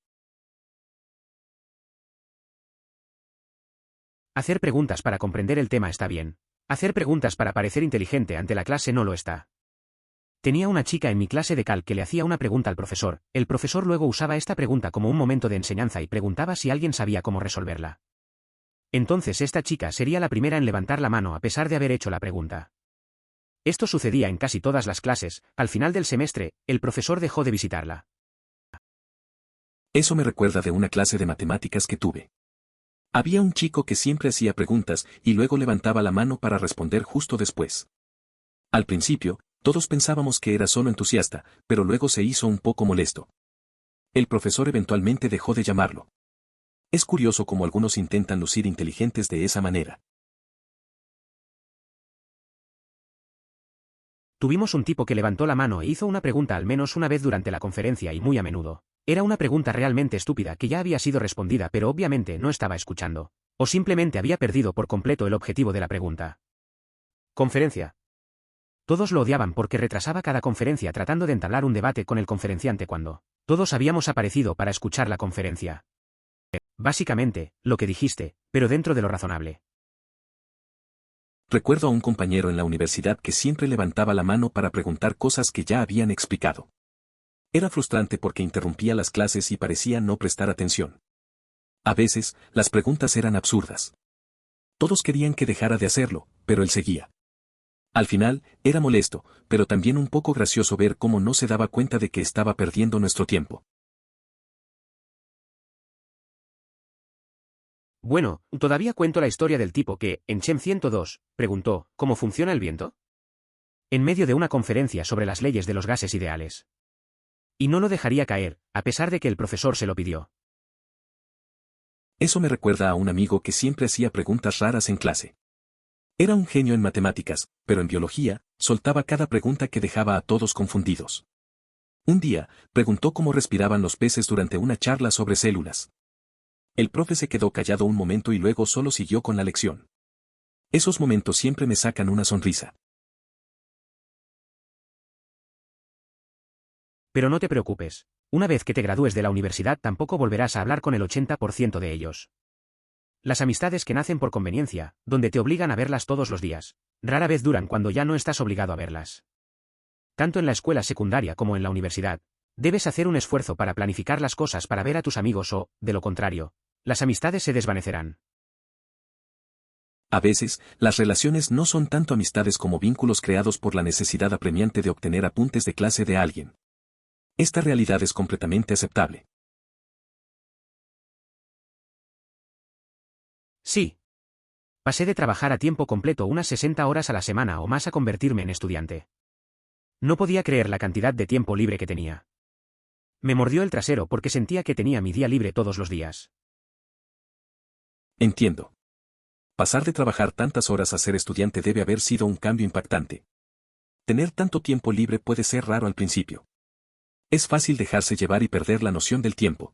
[SPEAKER 1] Hacer preguntas para comprender el tema está bien. Hacer preguntas para parecer inteligente ante la clase no lo está. Tenía una chica en mi clase de cal que le hacía una pregunta al profesor. El profesor luego usaba esta pregunta como un momento de enseñanza y preguntaba si alguien sabía cómo resolverla. Entonces esta chica sería la primera en levantar la mano a pesar de haber hecho la pregunta. Esto sucedía en casi todas las clases. Al final del semestre, el profesor dejó de visitarla.
[SPEAKER 2] Eso me recuerda de una clase de matemáticas que tuve. Había un chico que siempre hacía preguntas y luego levantaba la mano para responder justo después. Al principio, todos pensábamos que era solo entusiasta, pero luego se hizo un poco molesto. El profesor eventualmente dejó de llamarlo. Es curioso cómo algunos intentan lucir inteligentes de esa manera.
[SPEAKER 1] Tuvimos un tipo que levantó la mano e hizo una pregunta al menos una vez durante la conferencia y muy a menudo. Era una pregunta realmente estúpida que ya había sido respondida pero obviamente no estaba escuchando. O simplemente había perdido por completo el objetivo de la pregunta. Conferencia. Todos lo odiaban porque retrasaba cada conferencia tratando de entablar un debate con el conferenciante cuando todos habíamos aparecido para escuchar la conferencia. Básicamente, lo que dijiste, pero dentro de lo razonable.
[SPEAKER 2] Recuerdo a un compañero en la universidad que siempre levantaba la mano para preguntar cosas que ya habían explicado. Era frustrante porque interrumpía las clases y parecía no prestar atención. A veces, las preguntas eran absurdas. Todos querían que dejara de hacerlo, pero él seguía. Al final, era molesto, pero también un poco gracioso ver cómo no se daba cuenta de que estaba perdiendo nuestro tiempo.
[SPEAKER 1] Bueno, todavía cuento la historia del tipo que, en Chem 102, preguntó, ¿cómo funciona el viento? En medio de una conferencia sobre las leyes de los gases ideales. Y no lo dejaría caer, a pesar de que el profesor se lo pidió.
[SPEAKER 2] Eso me recuerda a un amigo que siempre hacía preguntas raras en clase. Era un genio en matemáticas, pero en biología, soltaba cada pregunta que dejaba a todos confundidos. Un día, preguntó cómo respiraban los peces durante una charla sobre células. El profe se quedó callado un momento y luego solo siguió con la lección. Esos momentos siempre me sacan una sonrisa.
[SPEAKER 1] Pero no te preocupes. Una vez que te gradúes de la universidad tampoco volverás a hablar con el 80% de ellos. Las amistades que nacen por conveniencia, donde te obligan a verlas todos los días, rara vez duran cuando ya no estás obligado a verlas. Tanto en la escuela secundaria como en la universidad, debes hacer un esfuerzo para planificar las cosas para ver a tus amigos o, de lo contrario, las amistades se desvanecerán.
[SPEAKER 2] A veces, las relaciones no son tanto amistades como vínculos creados por la necesidad apremiante de obtener apuntes de clase de alguien. Esta realidad es completamente aceptable.
[SPEAKER 1] Sí. Pasé de trabajar a tiempo completo unas 60 horas a la semana o más a convertirme en estudiante. No podía creer la cantidad de tiempo libre que tenía. Me mordió el trasero porque sentía que tenía mi día libre todos los días.
[SPEAKER 2] Entiendo. Pasar de trabajar tantas horas a ser estudiante debe haber sido un cambio impactante. Tener tanto tiempo libre puede ser raro al principio. Es fácil dejarse llevar y perder la noción del tiempo.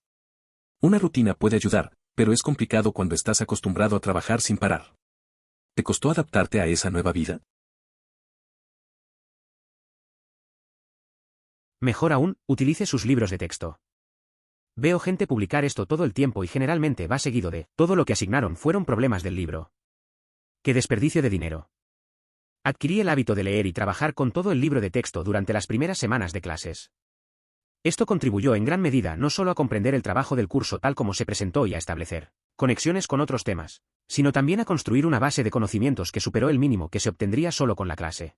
[SPEAKER 2] Una rutina puede ayudar, pero es complicado cuando estás acostumbrado a trabajar sin parar. ¿Te costó adaptarte a esa nueva vida?
[SPEAKER 1] Mejor aún, utilice sus libros de texto. Veo gente publicar esto todo el tiempo y generalmente va seguido de, todo lo que asignaron fueron problemas del libro. ¡Qué desperdicio de dinero! Adquirí el hábito de leer y trabajar con todo el libro de texto durante las primeras semanas de clases. Esto contribuyó en gran medida no solo a comprender el trabajo del curso tal como se presentó y a establecer conexiones con otros temas, sino también a construir una base de conocimientos que superó el mínimo que se obtendría solo con la clase.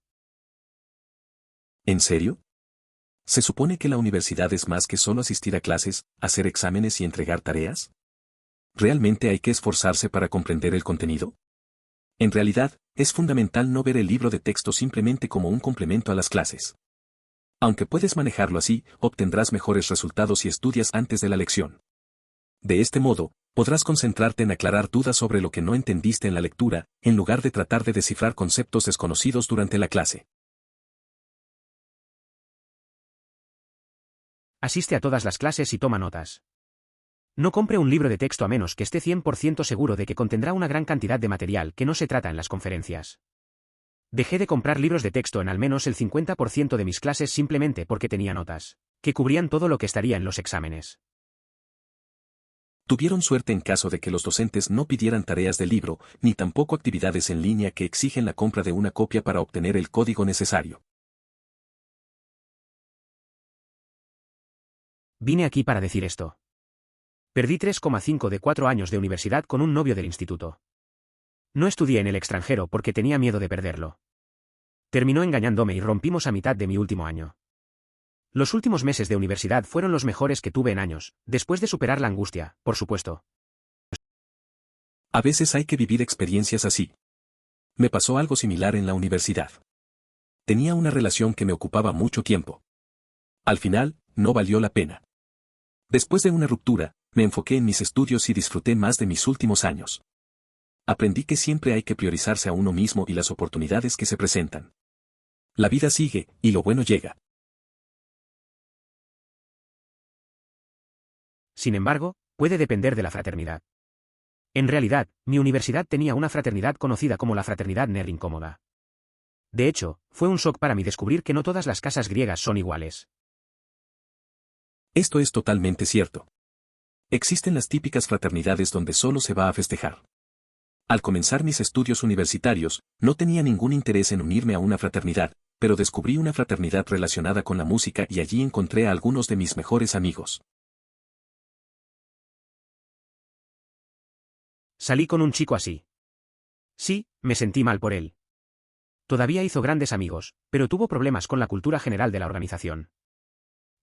[SPEAKER 2] ¿En serio? ¿Se supone que la universidad es más que solo asistir a clases, hacer exámenes y entregar tareas? ¿Realmente hay que esforzarse para comprender el contenido? En realidad, es fundamental no ver el libro de texto simplemente como un complemento a las clases. Aunque puedes manejarlo así, obtendrás mejores resultados si estudias antes de la lección. De este modo, podrás concentrarte en aclarar dudas sobre lo que no entendiste en la lectura, en lugar de tratar de descifrar conceptos desconocidos durante la clase.
[SPEAKER 1] Asiste a todas las clases y toma notas. No compre un libro de texto a menos que esté 100% seguro de que contendrá una gran cantidad de material que no se trata en las conferencias. Dejé de comprar libros de texto en al menos el 50% de mis clases simplemente porque tenía notas, que cubrían todo lo que estaría en los exámenes.
[SPEAKER 2] Tuvieron suerte en caso de que los docentes no pidieran tareas del libro, ni tampoco actividades en línea que exigen la compra de una copia para obtener el código necesario.
[SPEAKER 1] Vine aquí para decir esto. Perdí 3,5 de 4 años de universidad con un novio del instituto. No estudié en el extranjero porque tenía miedo de perderlo. Terminó engañándome y rompimos a mitad de mi último año. Los últimos meses de universidad fueron los mejores que tuve en años, después de superar la angustia, por supuesto.
[SPEAKER 2] A veces hay que vivir experiencias así. Me pasó algo similar en la universidad. Tenía una relación que me ocupaba mucho tiempo. Al final, no valió la pena. Después de una ruptura, me enfoqué en mis estudios y disfruté más de mis últimos años. Aprendí que siempre hay que priorizarse a uno mismo y las oportunidades que se presentan. La vida sigue, y lo bueno llega.
[SPEAKER 1] Sin embargo, puede depender de la fraternidad. En realidad, mi universidad tenía una fraternidad conocida como la Fraternidad Nerd Incómoda. De hecho, fue un shock para mí descubrir que no todas las casas griegas son iguales.
[SPEAKER 2] Esto es totalmente cierto. Existen las típicas fraternidades donde solo se va a festejar. Al comenzar mis estudios universitarios, no tenía ningún interés en unirme a una fraternidad, pero descubrí una fraternidad relacionada con la música y allí encontré a algunos de mis mejores amigos.
[SPEAKER 1] Salí con un chico así. Sí, me sentí mal por él. Todavía hizo grandes amigos, pero tuvo problemas con la cultura general de la organización.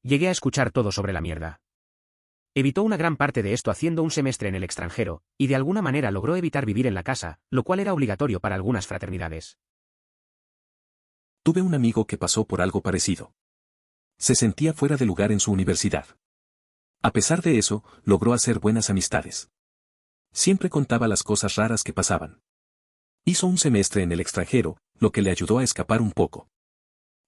[SPEAKER 1] Llegué a escuchar todo sobre la mierda. Evitó una gran parte de esto haciendo un semestre en el extranjero, y de alguna manera logró evitar vivir en la casa, lo cual era obligatorio para algunas fraternidades.
[SPEAKER 2] Tuve un amigo que pasó por algo parecido. Se sentía fuera de lugar en su universidad. A pesar de eso, logró hacer buenas amistades. Siempre contaba las cosas raras que pasaban. Hizo un semestre en el extranjero, lo que le ayudó a escapar un poco.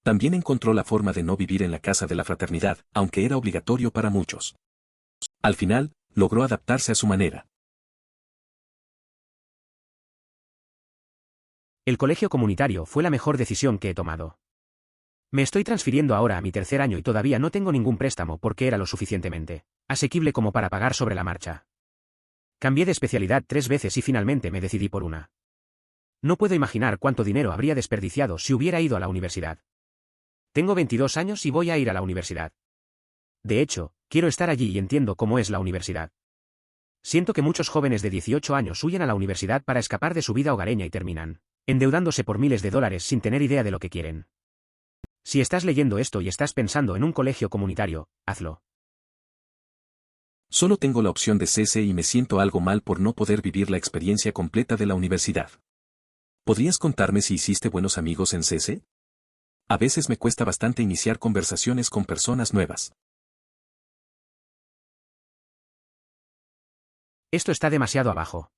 [SPEAKER 2] También encontró la forma de no vivir en la casa de la fraternidad, aunque era obligatorio para muchos. Al final, logró adaptarse a su manera.
[SPEAKER 1] El colegio comunitario fue la mejor decisión que he tomado. Me estoy transfiriendo ahora a mi tercer año y todavía no tengo ningún préstamo porque era lo suficientemente asequible como para pagar sobre la marcha. Cambié de especialidad 3 veces y finalmente me decidí por una. No puedo imaginar cuánto dinero habría desperdiciado si hubiera ido a la universidad. Tengo 22 años y voy a ir a la universidad. De hecho, quiero estar allí y entiendo cómo es la universidad. Siento que muchos jóvenes de 18 años huyen a la universidad para escapar de su vida hogareña y terminan endeudándose por miles de dólares sin tener idea de lo que quieren. Si estás leyendo esto y estás pensando en un colegio comunitario, hazlo.
[SPEAKER 2] Solo tengo la opción de CC y me siento algo mal por no poder vivir la experiencia completa de la universidad. ¿Podrías contarme si hiciste buenos amigos en CC? A veces me cuesta bastante iniciar conversaciones con personas nuevas.
[SPEAKER 1] Esto está demasiado abajo.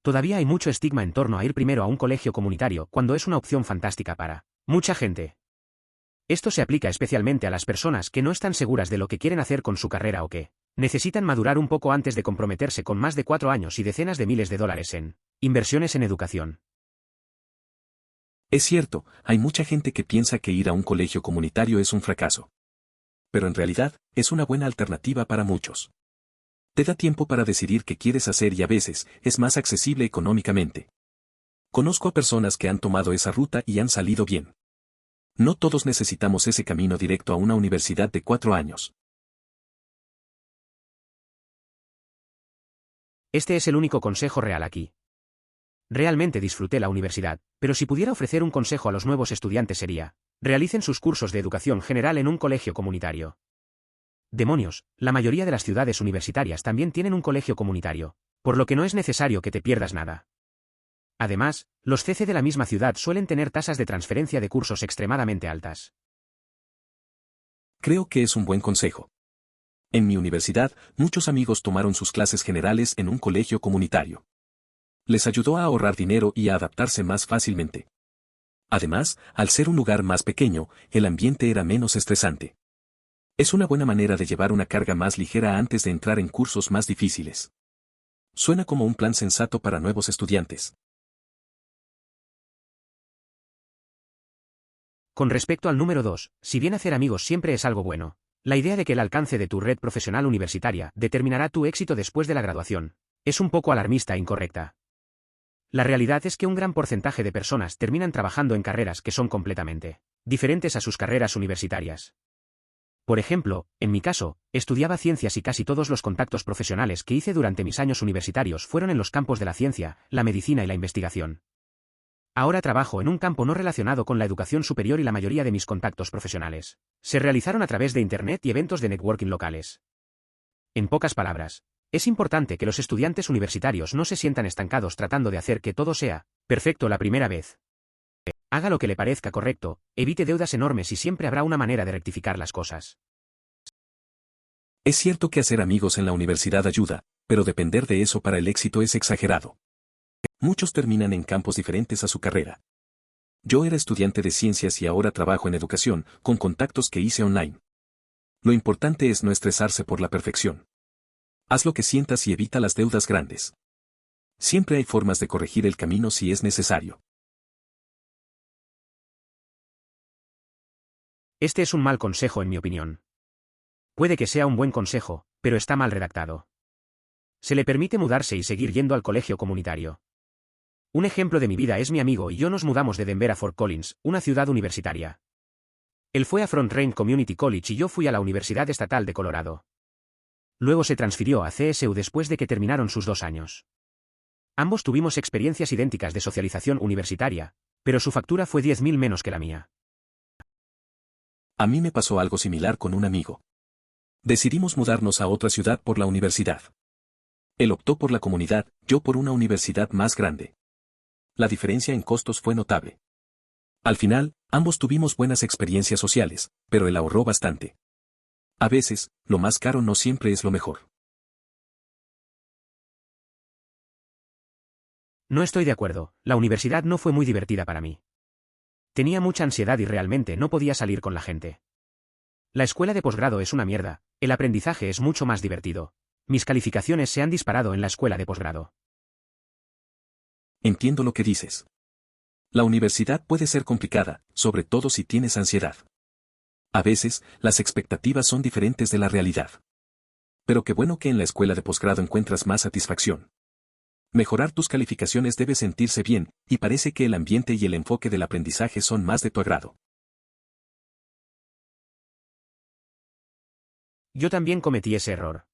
[SPEAKER 1] Todavía hay mucho estigma en torno a ir primero a un colegio comunitario cuando es una opción fantástica para mucha gente. Esto se aplica especialmente a las personas que no están seguras de lo que quieren hacer con su carrera o que Necesitan madurar un poco antes de comprometerse con más de 4 años y decenas de miles de dólares en inversiones en educación.
[SPEAKER 2] Es cierto, hay mucha gente que piensa que ir a un colegio comunitario es un fracaso. Pero en realidad, es una buena alternativa para muchos. Te da tiempo para decidir qué quieres hacer y a veces, es más accesible económicamente. Conozco a personas que han tomado esa ruta y han salido bien. No todos necesitamos ese camino directo a una universidad de 4 años.
[SPEAKER 1] Este es el único consejo real aquí. Realmente disfruté la universidad, pero si pudiera ofrecer un consejo a los nuevos estudiantes sería: realicen sus cursos de educación general en un colegio comunitario. Demonios, la mayoría de las ciudades universitarias también tienen un colegio comunitario, por lo que no es necesario que te pierdas nada. Además, los CC de la misma ciudad suelen tener tasas de transferencia de cursos extremadamente altas.
[SPEAKER 2] Creo que es un buen consejo. En mi universidad, muchos amigos tomaron sus clases generales en un colegio comunitario. Les ayudó a ahorrar dinero y a adaptarse más fácilmente. Además, al ser un lugar más pequeño, el ambiente era menos estresante. Es una buena manera de llevar una carga más ligera antes de entrar en cursos más difíciles. Suena como un plan sensato para nuevos estudiantes.
[SPEAKER 1] Con respecto al número 2, si bien hacer amigos siempre es algo bueno, la idea de que el alcance de tu red profesional universitaria determinará tu éxito después de la graduación es un poco alarmista e incorrecta. La realidad es que un gran porcentaje de personas terminan trabajando en carreras que son completamente diferentes a sus carreras universitarias. Por ejemplo, en mi caso, estudiaba ciencias y casi todos los contactos profesionales que hice durante mis años universitarios fueron en los campos de la ciencia, la medicina y la investigación. Ahora trabajo en un campo no relacionado con la educación superior y la mayoría de mis contactos profesionales se realizaron a través de Internet y eventos de networking locales. En pocas palabras, es importante que los estudiantes universitarios no se sientan estancados tratando de hacer que todo sea perfecto la primera vez. Haga lo que le parezca correcto, evite deudas enormes y siempre habrá una manera de rectificar las cosas.
[SPEAKER 2] Es cierto que hacer amigos en la universidad ayuda, pero depender de eso para el éxito es exagerado. Muchos terminan en campos diferentes a su carrera. Yo era estudiante de ciencias y ahora trabajo en educación, con contactos que hice online. Lo importante es no estresarse por la perfección. Haz lo que sientas y evita las deudas grandes. Siempre hay formas de corregir el camino si es necesario.
[SPEAKER 1] Este es un mal consejo en mi opinión. Puede que sea un buen consejo, pero está mal redactado. Se le permite mudarse y seguir yendo al colegio comunitario. Un ejemplo de mi vida es mi amigo y yo nos mudamos de Denver a Fort Collins, una ciudad universitaria. Él fue a Front Range Community College y yo fui a la Universidad Estatal de Colorado. Luego se transfirió a CSU después de que terminaron sus 2 años. Ambos tuvimos experiencias idénticas de socialización universitaria, pero su factura fue 10,000 menos que la mía.
[SPEAKER 2] A mí me pasó algo similar con un amigo. Decidimos mudarnos a otra ciudad por la universidad. Él optó por la comunidad, yo por una universidad más grande. La diferencia en costos fue notable. Al final, ambos tuvimos buenas experiencias sociales, pero él ahorró bastante. A veces, lo más caro no siempre es lo mejor.
[SPEAKER 1] No estoy de acuerdo, la universidad no fue muy divertida para mí. Tenía mucha ansiedad y realmente no podía salir con la gente. La escuela de posgrado es una mierda, el aprendizaje es mucho más divertido. Mis calificaciones se han disparado en la escuela de posgrado.
[SPEAKER 2] Entiendo lo que dices. La universidad puede ser complicada, sobre todo si tienes ansiedad. A veces, las expectativas son diferentes de la realidad. Pero qué bueno que en la escuela de posgrado encuentras más satisfacción. Mejorar tus calificaciones debe sentirse bien, y parece que el ambiente y el enfoque del aprendizaje son más de tu agrado.
[SPEAKER 1] Yo también cometí ese error.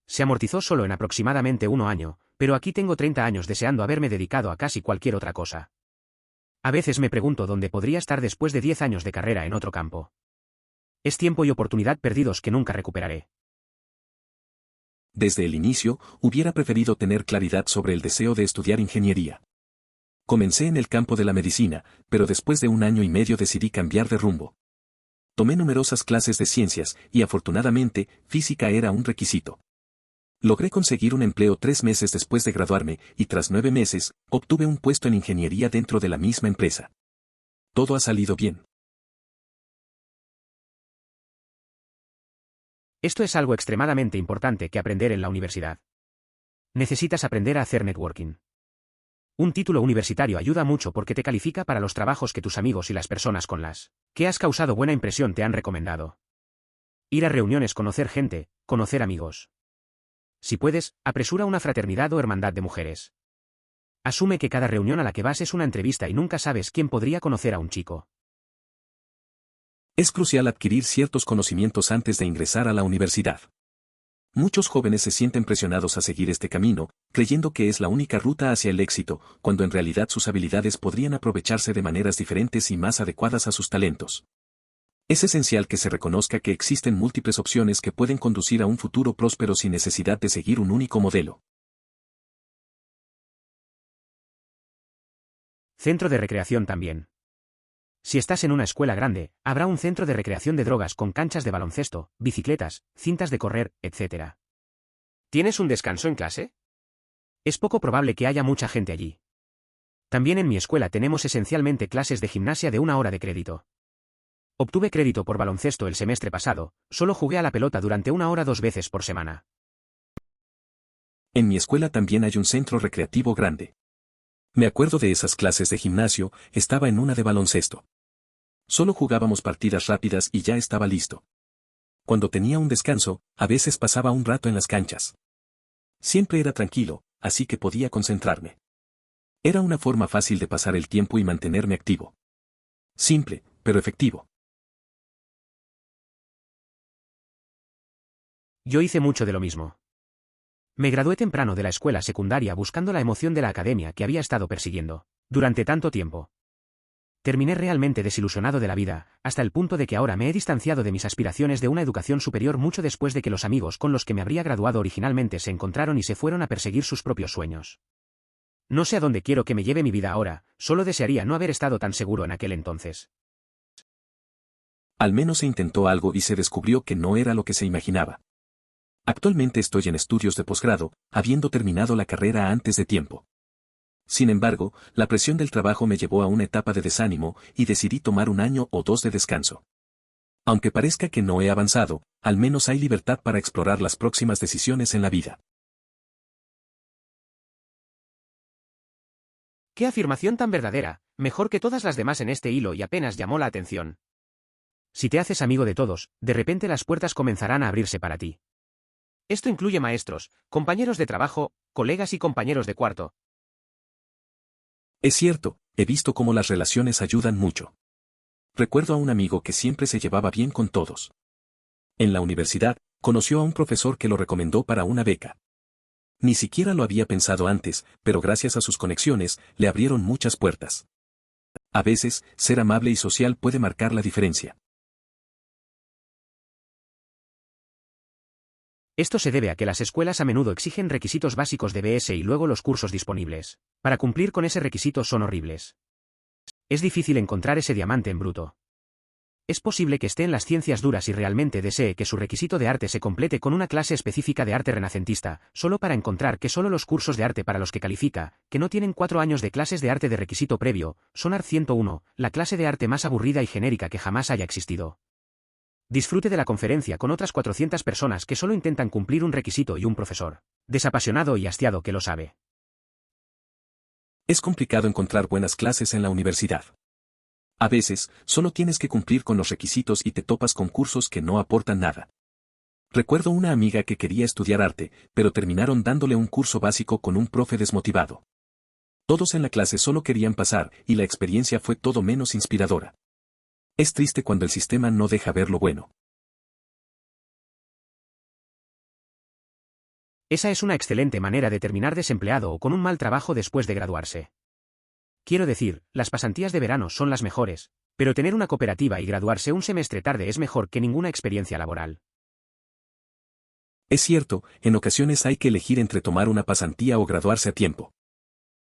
[SPEAKER 1] Se amortizó solo en aproximadamente 1 año, pero aquí tengo 30 años deseando haberme dedicado a casi cualquier otra cosa. A veces me pregunto dónde podría estar después de 10 años de carrera en otro campo. Es tiempo y oportunidad perdidos que nunca recuperaré.
[SPEAKER 2] Desde el inicio, hubiera preferido tener claridad sobre el deseo de estudiar ingeniería. Comencé en el campo de la medicina, pero después de 1 año y medio decidí cambiar de rumbo. Tomé numerosas clases de ciencias, y afortunadamente, física era un requisito. Logré conseguir un empleo 3 meses después de graduarme, y tras 9 meses, obtuve un puesto en ingeniería dentro de la misma empresa. Todo ha salido bien.
[SPEAKER 1] Esto es algo extremadamente importante que aprender en la universidad. Necesitas aprender a hacer networking. Un título universitario ayuda mucho porque te califica para los trabajos que tus amigos y las personas con las que has causado buena impresión te han recomendado. Ir a reuniones, conocer gente, conocer amigos. Si puedes, apresura una fraternidad o hermandad de mujeres. Asume que cada reunión a la que vas es una entrevista y nunca sabes quién podría conocer a un chico.
[SPEAKER 2] Es crucial adquirir ciertos conocimientos antes de ingresar a la universidad. Muchos jóvenes se sienten presionados a seguir este camino, creyendo que es la única ruta hacia el éxito, cuando en realidad sus habilidades podrían aprovecharse de maneras diferentes y más adecuadas a sus talentos. Es esencial que se reconozca que existen múltiples opciones que pueden conducir a un futuro próspero sin necesidad de seguir un único modelo.
[SPEAKER 1] Centro de recreación también. Si estás en una escuela grande, habrá un centro de recreación de drogas con canchas de baloncesto, bicicletas, cintas de correr, etc. ¿Tienes un descanso en clase? Es poco probable que haya mucha gente allí. También en mi escuela tenemos esencialmente clases de gimnasia de 1 hora de crédito. Obtuve crédito por baloncesto el semestre pasado, solo jugué a la pelota durante 1 hora 2 veces por semana.
[SPEAKER 2] En mi escuela también hay un centro recreativo grande. Me acuerdo de esas clases de gimnasio, estaba en una de baloncesto. Solo jugábamos partidas rápidas y ya estaba listo. Cuando tenía un descanso, a veces pasaba un rato en las canchas. Siempre era tranquilo, así que podía concentrarme. Era una forma fácil de pasar el tiempo y mantenerme activo. Simple, pero efectivo.
[SPEAKER 1] Yo hice mucho de lo mismo. Me gradué temprano de la escuela secundaria buscando la emoción de la academia que había estado persiguiendo durante tanto tiempo. Terminé realmente desilusionado de la vida, hasta el punto de que ahora me he distanciado de mis aspiraciones de una educación superior mucho después de que los amigos con los que me habría graduado originalmente se encontraron y se fueron a perseguir sus propios sueños. No sé a dónde quiero que me lleve mi vida ahora, solo desearía no haber estado tan seguro en aquel entonces.
[SPEAKER 2] Al menos se intentó algo y se descubrió que no era lo que se imaginaba. Actualmente estoy en estudios de posgrado, habiendo terminado la carrera antes de tiempo. Sin embargo, la presión del trabajo me llevó a una etapa de desánimo y decidí tomar 1 año o 2 de descanso. Aunque parezca que no he avanzado, al menos hay libertad para explorar las próximas decisiones en la vida.
[SPEAKER 1] ¡Qué afirmación tan verdadera! Mejor que todas las demás en este hilo y apenas llamó la atención. Si te haces amigo de todos, de repente las puertas comenzarán a abrirse para ti. Esto incluye maestros, compañeros de trabajo, colegas y compañeros de cuarto.
[SPEAKER 2] Es cierto, he visto cómo las relaciones ayudan mucho. Recuerdo a un amigo que siempre se llevaba bien con todos. En la universidad, conoció a un profesor que lo recomendó para una beca. Ni siquiera lo había pensado antes, pero gracias a sus conexiones, le abrieron muchas puertas. A veces, ser amable y social puede marcar la diferencia.
[SPEAKER 1] Esto se debe a que las escuelas a menudo exigen requisitos básicos de BS y luego los cursos disponibles para cumplir con ese requisito son horribles. Es difícil encontrar ese diamante en bruto. Es posible que esté en las ciencias duras y realmente desee que su requisito de arte se complete con una clase específica de arte renacentista, solo para encontrar que solo los cursos de arte para los que califica, que no tienen 4 años de clases de arte de requisito previo, son Art 101, la clase de arte más aburrida y genérica que jamás haya existido. Disfrute de la conferencia con otras 400 personas que solo intentan cumplir un requisito y un profesor desapasionado y hastiado que lo sabe.
[SPEAKER 2] Es complicado encontrar buenas clases en la universidad. A veces, solo tienes que cumplir con los requisitos y te topas con cursos que no aportan nada. Recuerdo una amiga que quería estudiar arte, pero terminaron dándole un curso básico con un profe desmotivado. Todos en la clase solo querían pasar, y la experiencia fue todo menos inspiradora. Es triste cuando el sistema no deja ver lo bueno.
[SPEAKER 1] Esa es una excelente manera de terminar desempleado o con un mal trabajo después de graduarse. Quiero decir, las pasantías de verano son las mejores, pero tener una cooperativa y graduarse un semestre tarde es mejor que ninguna experiencia laboral.
[SPEAKER 2] Es cierto, en ocasiones hay que elegir entre tomar una pasantía o graduarse a tiempo.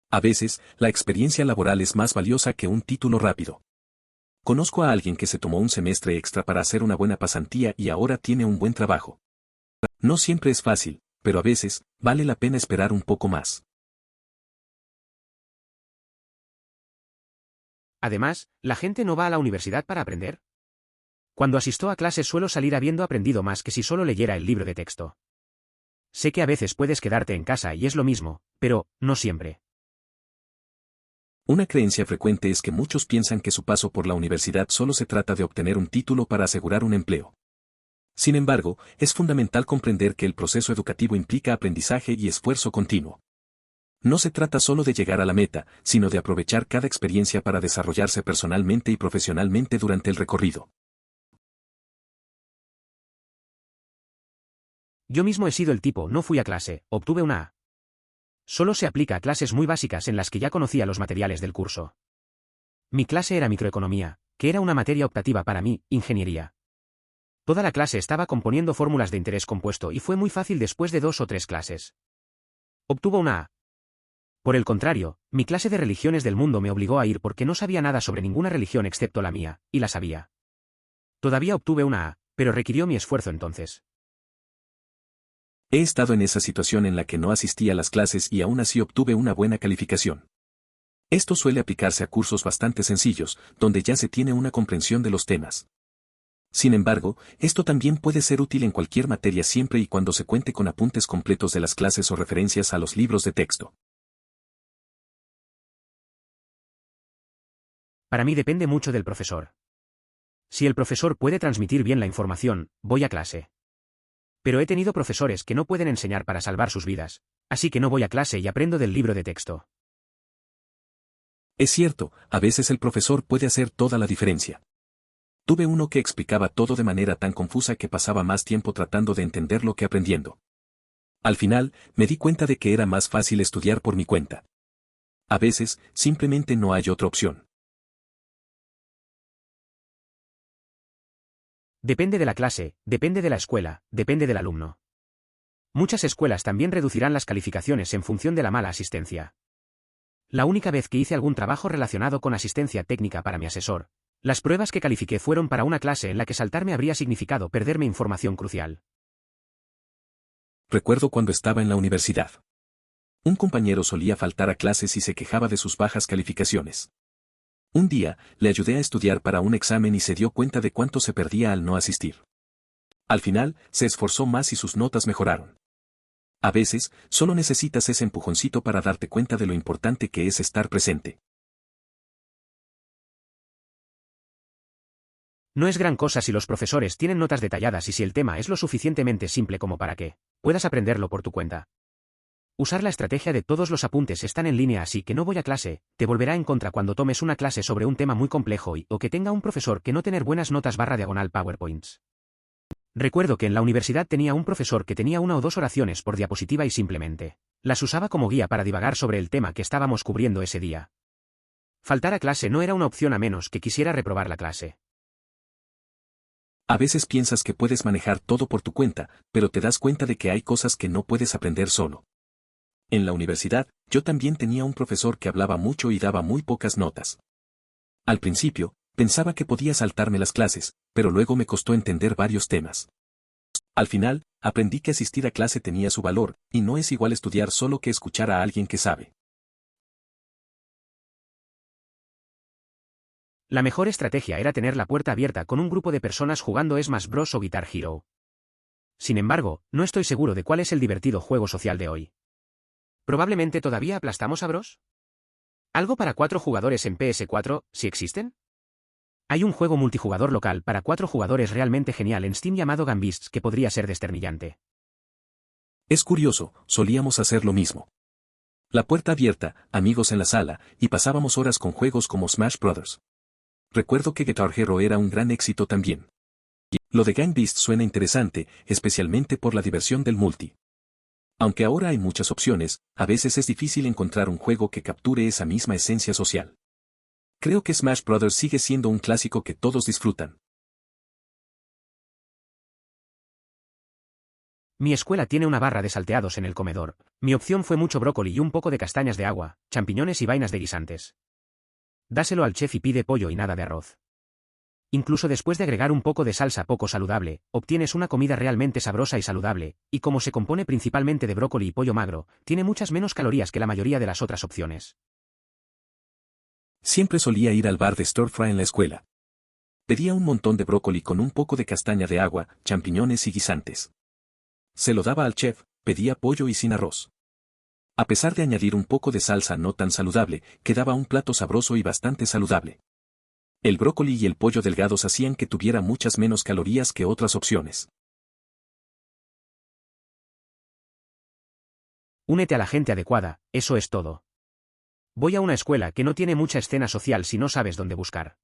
[SPEAKER 2] A veces, la experiencia laboral es más valiosa que un título rápido. Conozco a alguien que se tomó un semestre extra para hacer una buena pasantía y ahora tiene un buen trabajo. No siempre es fácil, pero a veces, vale la pena esperar un poco más.
[SPEAKER 1] Además, ¿la gente no va a la universidad para aprender? Cuando asisto a clases suelo salir habiendo aprendido más que si solo leyera el libro de texto. Sé que a veces puedes quedarte en casa y es lo mismo, pero no siempre.
[SPEAKER 2] Una creencia frecuente es que muchos piensan que su paso por la universidad solo se trata de obtener un título para asegurar un empleo. Sin embargo, es fundamental comprender que el proceso educativo implica aprendizaje y esfuerzo continuo. No se trata solo de llegar a la meta, sino de aprovechar cada experiencia para desarrollarse personalmente y profesionalmente durante el recorrido.
[SPEAKER 1] Yo mismo he sido el tipo, no fui a clase, obtuve una A. Solo se aplica a clases muy básicas en las que ya conocía los materiales del curso. Mi clase era microeconomía, que era una materia optativa para mí, ingeniería. Toda la clase estaba componiendo fórmulas de interés compuesto y fue muy fácil después de 2 o 3 clases. Obtuvo una A. Por el contrario, mi clase de religiones del mundo me obligó a ir porque no sabía nada sobre ninguna religión excepto la mía, y la sabía. Todavía obtuve una A, pero requirió mi esfuerzo entonces.
[SPEAKER 2] He estado en esa situación en la que no asistí a las clases y aún así obtuve una buena calificación. Esto suele aplicarse a cursos bastante sencillos, donde ya se tiene una comprensión de los temas. Sin embargo, esto también puede ser útil en cualquier materia siempre y cuando se cuente con apuntes completos de las clases o referencias a los libros de texto.
[SPEAKER 1] Para mí depende mucho del profesor. Si el profesor puede transmitir bien la información, voy a clase. Pero he tenido profesores que no pueden enseñar para salvar sus vidas, así que no voy a clase y aprendo del libro de texto.
[SPEAKER 2] Es cierto, a veces el profesor puede hacer toda la diferencia. Tuve uno que explicaba todo de manera tan confusa que pasaba más tiempo tratando de entenderlo que aprendiendo. Al final, me di cuenta de que era más fácil estudiar por mi cuenta. A veces, simplemente no hay otra opción.
[SPEAKER 1] Depende de la clase, depende de la escuela, depende del alumno. Muchas escuelas también reducirán las calificaciones en función de la mala asistencia. La única vez que hice algún trabajo relacionado con asistencia técnica para mi asesor, las pruebas que califiqué fueron para una clase en la que saltarme habría significado perderme información crucial.
[SPEAKER 2] Recuerdo cuando estaba en la universidad. Un compañero solía faltar a clases y se quejaba de sus bajas calificaciones. Un día, le ayudé a estudiar para un examen y se dio cuenta de cuánto se perdía al no asistir. Al final, se esforzó más y sus notas mejoraron. A veces, solo necesitas ese empujoncito para darte cuenta de lo importante que es estar presente.
[SPEAKER 1] No es gran cosa si los profesores tienen notas detalladas y si el tema es lo suficientemente simple como para que puedas aprenderlo por tu cuenta. Usar la estrategia de todos los apuntes están en línea así que no voy a clase, te volverá en contra cuando tomes una clase sobre un tema muy complejo o que tenga un profesor que no tener buenas notas / PowerPoints. Recuerdo que en la universidad tenía un profesor que tenía 1 o 2 oraciones por diapositiva y simplemente las usaba como guía para divagar sobre el tema que estábamos cubriendo ese día. Faltar a clase no era una opción a menos que quisiera reprobar la clase.
[SPEAKER 2] A veces piensas que puedes manejar todo por tu cuenta, pero te das cuenta de que hay cosas que no puedes aprender solo. En la universidad, yo también tenía un profesor que hablaba mucho y daba muy pocas notas. Al principio, pensaba que podía saltarme las clases, pero luego me costó entender varios temas. Al final, aprendí que asistir a clase tenía su valor, y no es igual estudiar solo que escuchar a alguien que sabe.
[SPEAKER 1] La mejor estrategia era tener la puerta abierta con un grupo de personas jugando Smash Bros. O Guitar Hero. Sin embargo, no estoy seguro de cuál es el divertido juego social de hoy. ¿Probablemente todavía aplastamos a Bros? ¿Algo para 4 jugadores en PS4, si existen? Hay un juego multijugador local para 4 jugadores realmente genial en Steam llamado Gambists que podría ser desternillante.
[SPEAKER 2] Es curioso, solíamos hacer lo mismo. La puerta abierta, amigos en la sala, y pasábamos horas con juegos como Smash Bros. Recuerdo que Guitar Hero era un gran éxito también. Lo de Gang Beasts suena interesante, especialmente por la diversión del multi. Aunque ahora hay muchas opciones, a veces es difícil encontrar un juego que capture esa misma esencia social. Creo que Smash Bros. Sigue siendo un clásico que todos disfrutan.
[SPEAKER 1] Mi escuela tiene una barra de salteados en el comedor. Mi opción fue mucho brócoli y un poco de castañas de agua, champiñones y vainas de guisantes. Dáselo al chef y pide pollo y nada de arroz. Incluso después de agregar un poco de salsa poco saludable, obtienes una comida realmente sabrosa y saludable, y como se compone principalmente de brócoli y pollo magro, tiene muchas menos calorías que la mayoría de las otras opciones.
[SPEAKER 2] Siempre solía ir al bar de Stir Fry en la escuela. Pedía un montón de brócoli con un poco de castaña de agua, champiñones y guisantes. Se lo daba al chef, pedía pollo y sin arroz. A pesar de añadir un poco de salsa no tan saludable, quedaba un plato sabroso y bastante saludable. El brócoli y el pollo delgados hacían que tuviera muchas menos calorías que otras opciones.
[SPEAKER 1] Únete a la gente adecuada, eso es todo. Voy a una escuela que no tiene mucha escena social si no sabes dónde buscar.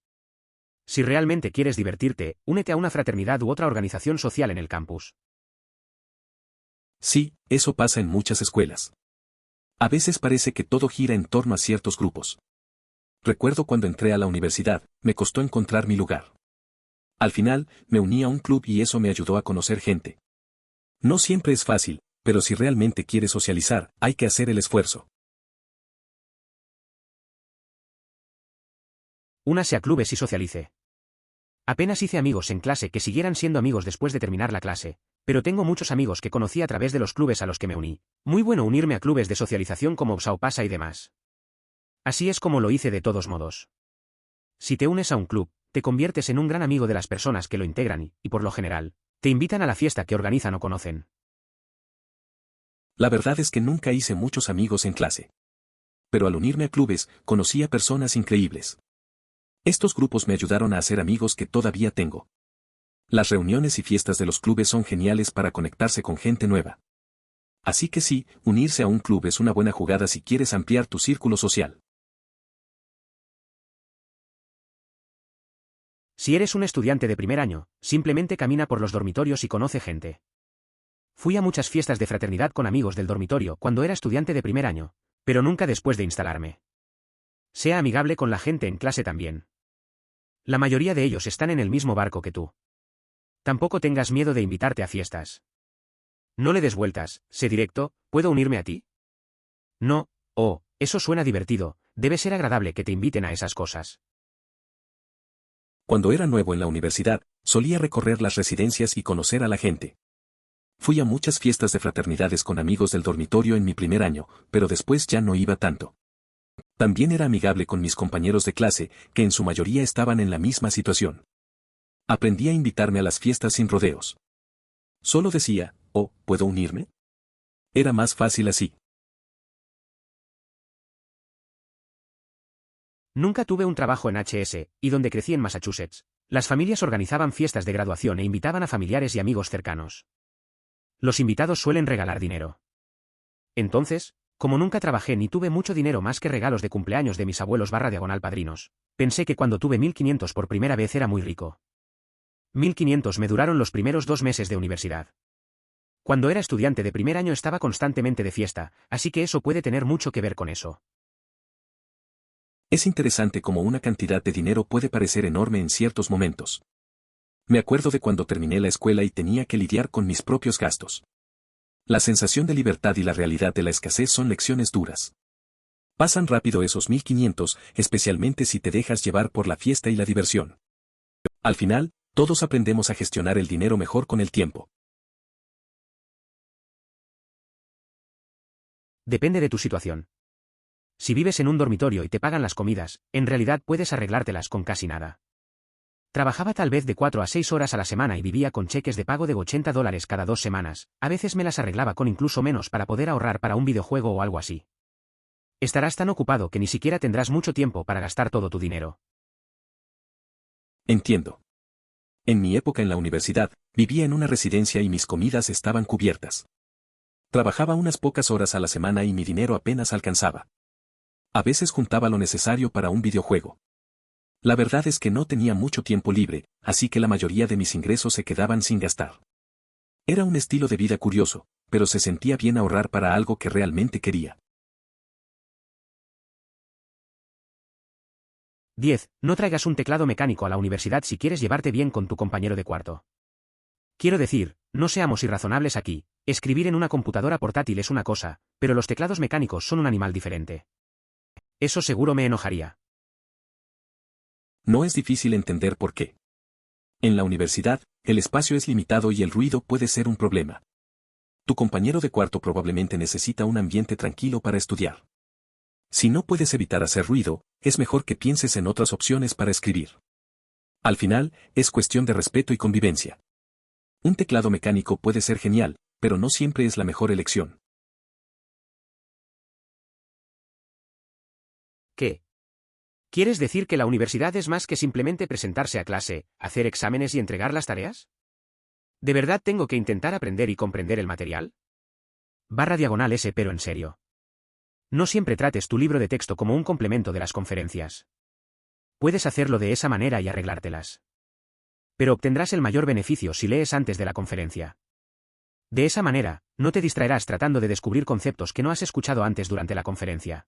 [SPEAKER 1] Si realmente quieres divertirte, únete a una fraternidad u otra organización social en el campus.
[SPEAKER 2] Sí, eso pasa en muchas escuelas. A veces parece que todo gira en torno a ciertos grupos. Recuerdo cuando entré a la universidad, me costó encontrar mi lugar. Al final, me uní a un club y eso me ayudó a conocer gente. No siempre es fácil, pero si realmente quieres socializar, hay que hacer el esfuerzo.
[SPEAKER 1] Únase a clubes y socialice. Apenas hice amigos en clase que siguieran siendo amigos después de terminar la clase, pero tengo muchos amigos que conocí a través de los clubes a los que me uní. Muy bueno unirme a clubes de socialización como Psaupasa y demás. Así es como lo hice de todos modos. Si te unes a un club, te conviertes en un gran amigo de las personas que lo integran y, por lo general, te invitan a la fiesta que organizan o conocen.
[SPEAKER 2] La verdad es que nunca hice muchos amigos en clase. Pero al unirme a clubes, conocí a personas increíbles. Estos grupos me ayudaron a hacer amigos que todavía tengo. Las reuniones y fiestas de los clubes son geniales para conectarse con gente nueva. Así que sí, unirse a un club es una buena jugada si quieres ampliar tu círculo social.
[SPEAKER 1] Si eres un estudiante de primer año, simplemente camina por los dormitorios y conoce gente. Fui a muchas fiestas de fraternidad con amigos del dormitorio cuando era estudiante de primer año, pero nunca después de instalarme. Sea amigable con la gente en clase también. La mayoría de ellos están en el mismo barco que tú. Tampoco tengas miedo de invitarte a fiestas. No le des vueltas, sé directo, ¿puedo unirme a ti? No, oh, eso suena divertido, debe ser agradable que te inviten a esas cosas.
[SPEAKER 2] Cuando era nuevo en la universidad, solía recorrer las residencias y conocer a la gente. Fui a muchas fiestas de fraternidades con amigos del dormitorio en mi primer año, pero después ya no iba tanto. También era amigable con mis compañeros de clase, que en su mayoría estaban en la misma situación. Aprendí a invitarme a las fiestas sin rodeos. Solo decía, oh, ¿puedo unirme? Era más fácil así.
[SPEAKER 1] Nunca tuve un trabajo en HS, y donde crecí en Massachusetts, las familias organizaban fiestas de graduación e invitaban a familiares y amigos cercanos. Los invitados suelen regalar dinero. Entonces, como nunca trabajé ni tuve mucho dinero más que regalos de cumpleaños de mis abuelos / padrinos, pensé que cuando tuve 1500 por primera vez era muy rico. 1500 me duraron los primeros 2 meses de universidad. Cuando era estudiante de primer año estaba constantemente de fiesta, así que eso puede tener mucho que ver con eso.
[SPEAKER 2] Es interesante cómo una cantidad de dinero puede parecer enorme en ciertos momentos. Me acuerdo de cuando terminé la escuela y tenía que lidiar con mis propios gastos. La sensación de libertad y la realidad de la escasez son lecciones duras. Pasan rápido esos 1500, especialmente si te dejas llevar por la fiesta y la diversión. Al final, todos aprendemos a gestionar el dinero mejor con el tiempo.
[SPEAKER 1] Depende de tu situación. Si vives en un dormitorio y te pagan las comidas, en realidad puedes arreglártelas con casi nada. Trabajaba tal vez de 4 a 6 horas a la semana y vivía con cheques de pago de $80 cada 2 semanas, a veces me las arreglaba con incluso menos para poder ahorrar para un videojuego o algo así. Estarás tan ocupado que ni siquiera tendrás mucho tiempo para gastar todo tu dinero.
[SPEAKER 2] Entiendo. En mi época en la universidad, vivía en una residencia y mis comidas estaban cubiertas. Trabajaba unas pocas horas a la semana y mi dinero apenas alcanzaba. A veces juntaba lo necesario para un videojuego. La verdad es que no tenía mucho tiempo libre, así que la mayoría de mis ingresos se quedaban sin gastar. Era un estilo de vida curioso, pero se sentía bien ahorrar para algo que realmente quería.
[SPEAKER 1] 10. No traigas un teclado mecánico a la universidad si quieres llevarte bien con tu compañero de cuarto. Quiero decir, no seamos irrazonables aquí, escribir en una computadora portátil es una cosa, pero los teclados mecánicos son un animal diferente. Eso seguro me enojaría.
[SPEAKER 2] No es difícil entender por qué. En la universidad, el espacio es limitado y el ruido puede ser un problema. Tu compañero de cuarto probablemente necesita un ambiente tranquilo para estudiar. Si no puedes evitar hacer ruido, es mejor que pienses en otras opciones para escribir. Al final, es cuestión de respeto y convivencia. Un teclado mecánico puede ser genial, pero no siempre es la mejor elección.
[SPEAKER 1] ¿Qué? ¿Quieres decir que la universidad es más que simplemente presentarse a clase, hacer exámenes y entregar las tareas? ¿De verdad tengo que intentar aprender y comprender el material? /S, pero en serio. No siempre trates tu libro de texto como un complemento de las conferencias. Puedes hacerlo de esa manera y arreglártelas. Pero obtendrás el mayor beneficio si lees antes de la conferencia. De esa manera, no te distraerás tratando de descubrir conceptos que no has escuchado antes durante la conferencia.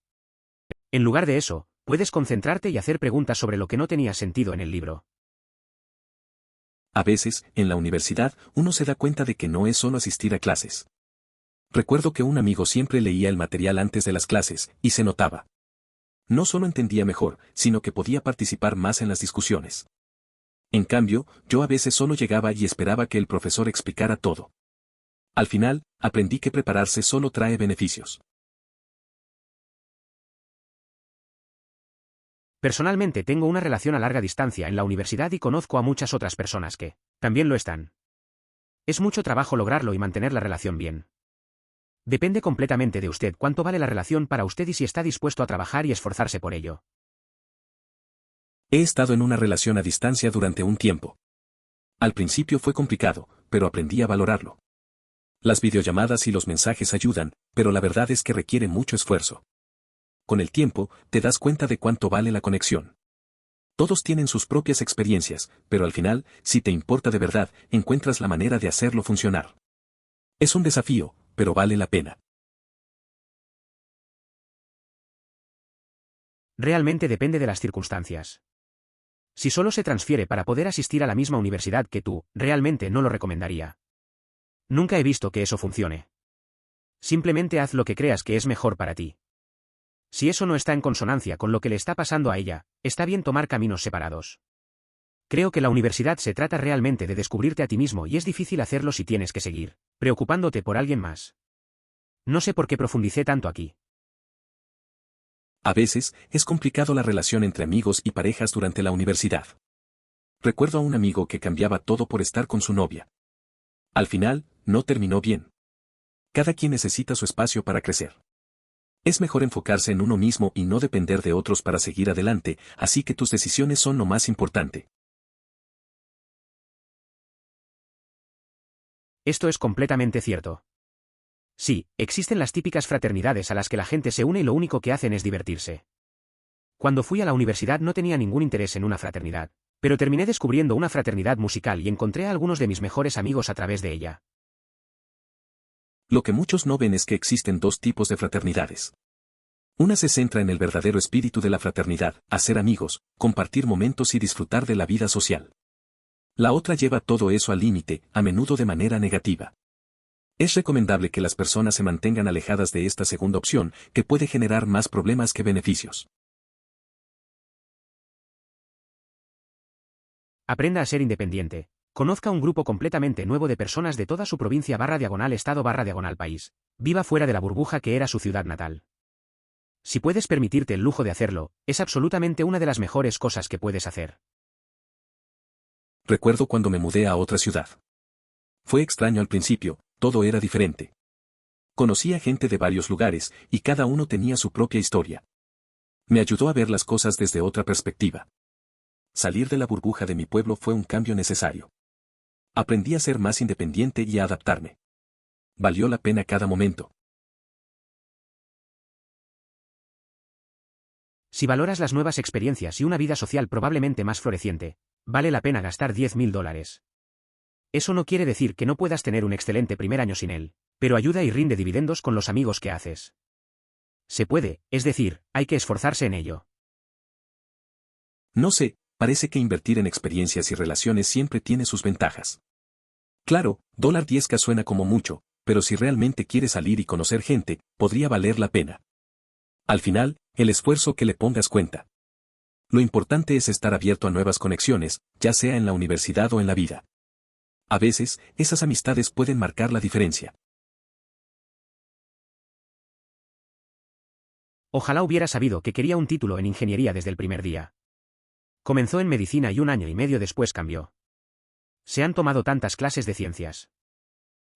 [SPEAKER 1] En lugar de eso, puedes concentrarte y hacer preguntas sobre lo que no tenía sentido en el libro.
[SPEAKER 2] A veces, en la universidad, uno se da cuenta de que no es solo asistir a clases. Recuerdo que un amigo siempre leía el material antes de las clases, y se notaba. No solo entendía mejor, sino que podía participar más en las discusiones. En cambio, yo a veces solo llegaba y esperaba que el profesor explicara todo. Al final, aprendí que prepararse solo trae beneficios.
[SPEAKER 1] Personalmente tengo una relación a larga distancia en la universidad y conozco a muchas otras personas que también lo están. Es mucho trabajo lograrlo y mantener la relación bien. Depende completamente de usted cuánto vale la relación para usted y si está dispuesto a trabajar y esforzarse por ello.
[SPEAKER 2] He estado en una relación a distancia durante un tiempo. Al principio fue complicado, pero aprendí a valorarlo. Las videollamadas y los mensajes ayudan, pero la verdad es que requiere mucho esfuerzo. Con el tiempo, te das cuenta de cuánto vale la conexión. Todos tienen sus propias experiencias, pero al final, si te importa de verdad, encuentras la manera de hacerlo funcionar. Es un desafío, pero vale la pena.
[SPEAKER 1] Realmente depende de las circunstancias. Si solo se transfiere para poder asistir a la misma universidad que tú, realmente no lo recomendaría. Nunca he visto que eso funcione. Simplemente haz lo que creas que es mejor para ti. Si eso no está en consonancia con lo que le está pasando a ella, está bien tomar caminos separados. Creo que la universidad se trata realmente de descubrirte a ti mismo y es difícil hacerlo si tienes que seguir preocupándote por alguien más. No sé por qué profundicé tanto aquí.
[SPEAKER 2] A veces, es complicado la relación entre amigos y parejas durante la universidad. Recuerdo a un amigo que cambiaba todo por estar con su novia. Al final, no terminó bien. Cada quien necesita su espacio para crecer. Es mejor enfocarse en uno mismo y no depender de otros para seguir adelante, así que tus decisiones son lo más importante.
[SPEAKER 1] Esto es completamente cierto. Sí, existen las típicas fraternidades a las que la gente se une y lo único que hacen es divertirse. Cuando fui a la universidad no tenía ningún interés en una fraternidad, pero terminé descubriendo una fraternidad musical y encontré a algunos de mis mejores amigos a través de ella.
[SPEAKER 2] Lo que muchos no ven es que existen dos tipos de fraternidades. Una se centra en el verdadero espíritu de la fraternidad, hacer amigos, compartir momentos y disfrutar de la vida social. La otra lleva todo eso al límite, a menudo de manera negativa. Es recomendable que las personas se mantengan alejadas de esta segunda opción, que puede generar más problemas que beneficios.
[SPEAKER 1] Aprenda a ser independiente. Conozca un grupo completamente nuevo de personas de toda su provincia /estado /país. Viva fuera de la burbuja que era su ciudad natal. Si puedes permitirte el lujo de hacerlo, es absolutamente una de las mejores cosas que puedes hacer.
[SPEAKER 2] Recuerdo cuando me mudé a otra ciudad. Fue extraño al principio, todo era diferente. Conocía gente de varios lugares, y cada uno tenía su propia historia. Me ayudó a ver las cosas desde otra perspectiva. Salir de la burbuja de mi pueblo fue un cambio necesario. Aprendí a ser más independiente y a adaptarme. Valió la pena cada momento.
[SPEAKER 1] Si valoras las nuevas experiencias y una vida social probablemente más floreciente, vale la pena gastar $10,000. Eso no quiere decir que no puedas tener un excelente primer año sin él, pero ayuda y rinde dividendos con los amigos que haces. Se puede, es decir, hay que esforzarse en ello.
[SPEAKER 2] No sé, parece que invertir en experiencias y relaciones siempre tiene sus ventajas. Claro, $10K suena como mucho, pero si realmente quieres salir y conocer gente, podría valer la pena. Al final, el esfuerzo que le pongas cuenta. Lo importante es estar abierto a nuevas conexiones, ya sea en la universidad o en la vida. A veces, esas amistades pueden marcar la diferencia.
[SPEAKER 1] Ojalá hubiera sabido que quería un título en ingeniería desde el primer día. Comenzó en medicina y 1 año y medio después cambió. Se han tomado tantas clases de ciencias.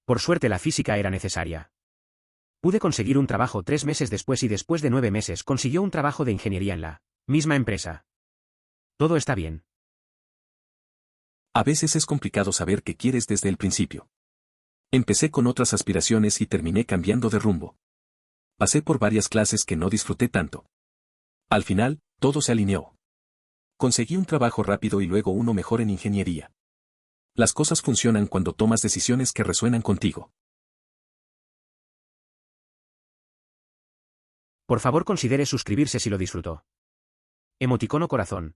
[SPEAKER 1] Por suerte la física era necesaria. Pude conseguir un trabajo 3 meses después y después de 9 meses consiguió un trabajo de ingeniería en la misma empresa. Todo está bien.
[SPEAKER 2] A veces es complicado saber qué quieres desde el principio. Empecé con otras aspiraciones y terminé cambiando de rumbo. Pasé por varias clases que no disfruté tanto. Al final, todo se alineó. Conseguí un trabajo rápido y luego uno mejor en ingeniería. Las cosas funcionan cuando tomas decisiones que resuenan contigo.
[SPEAKER 1] Por favor considere suscribirse si lo disfrutó. Emoticono corazón.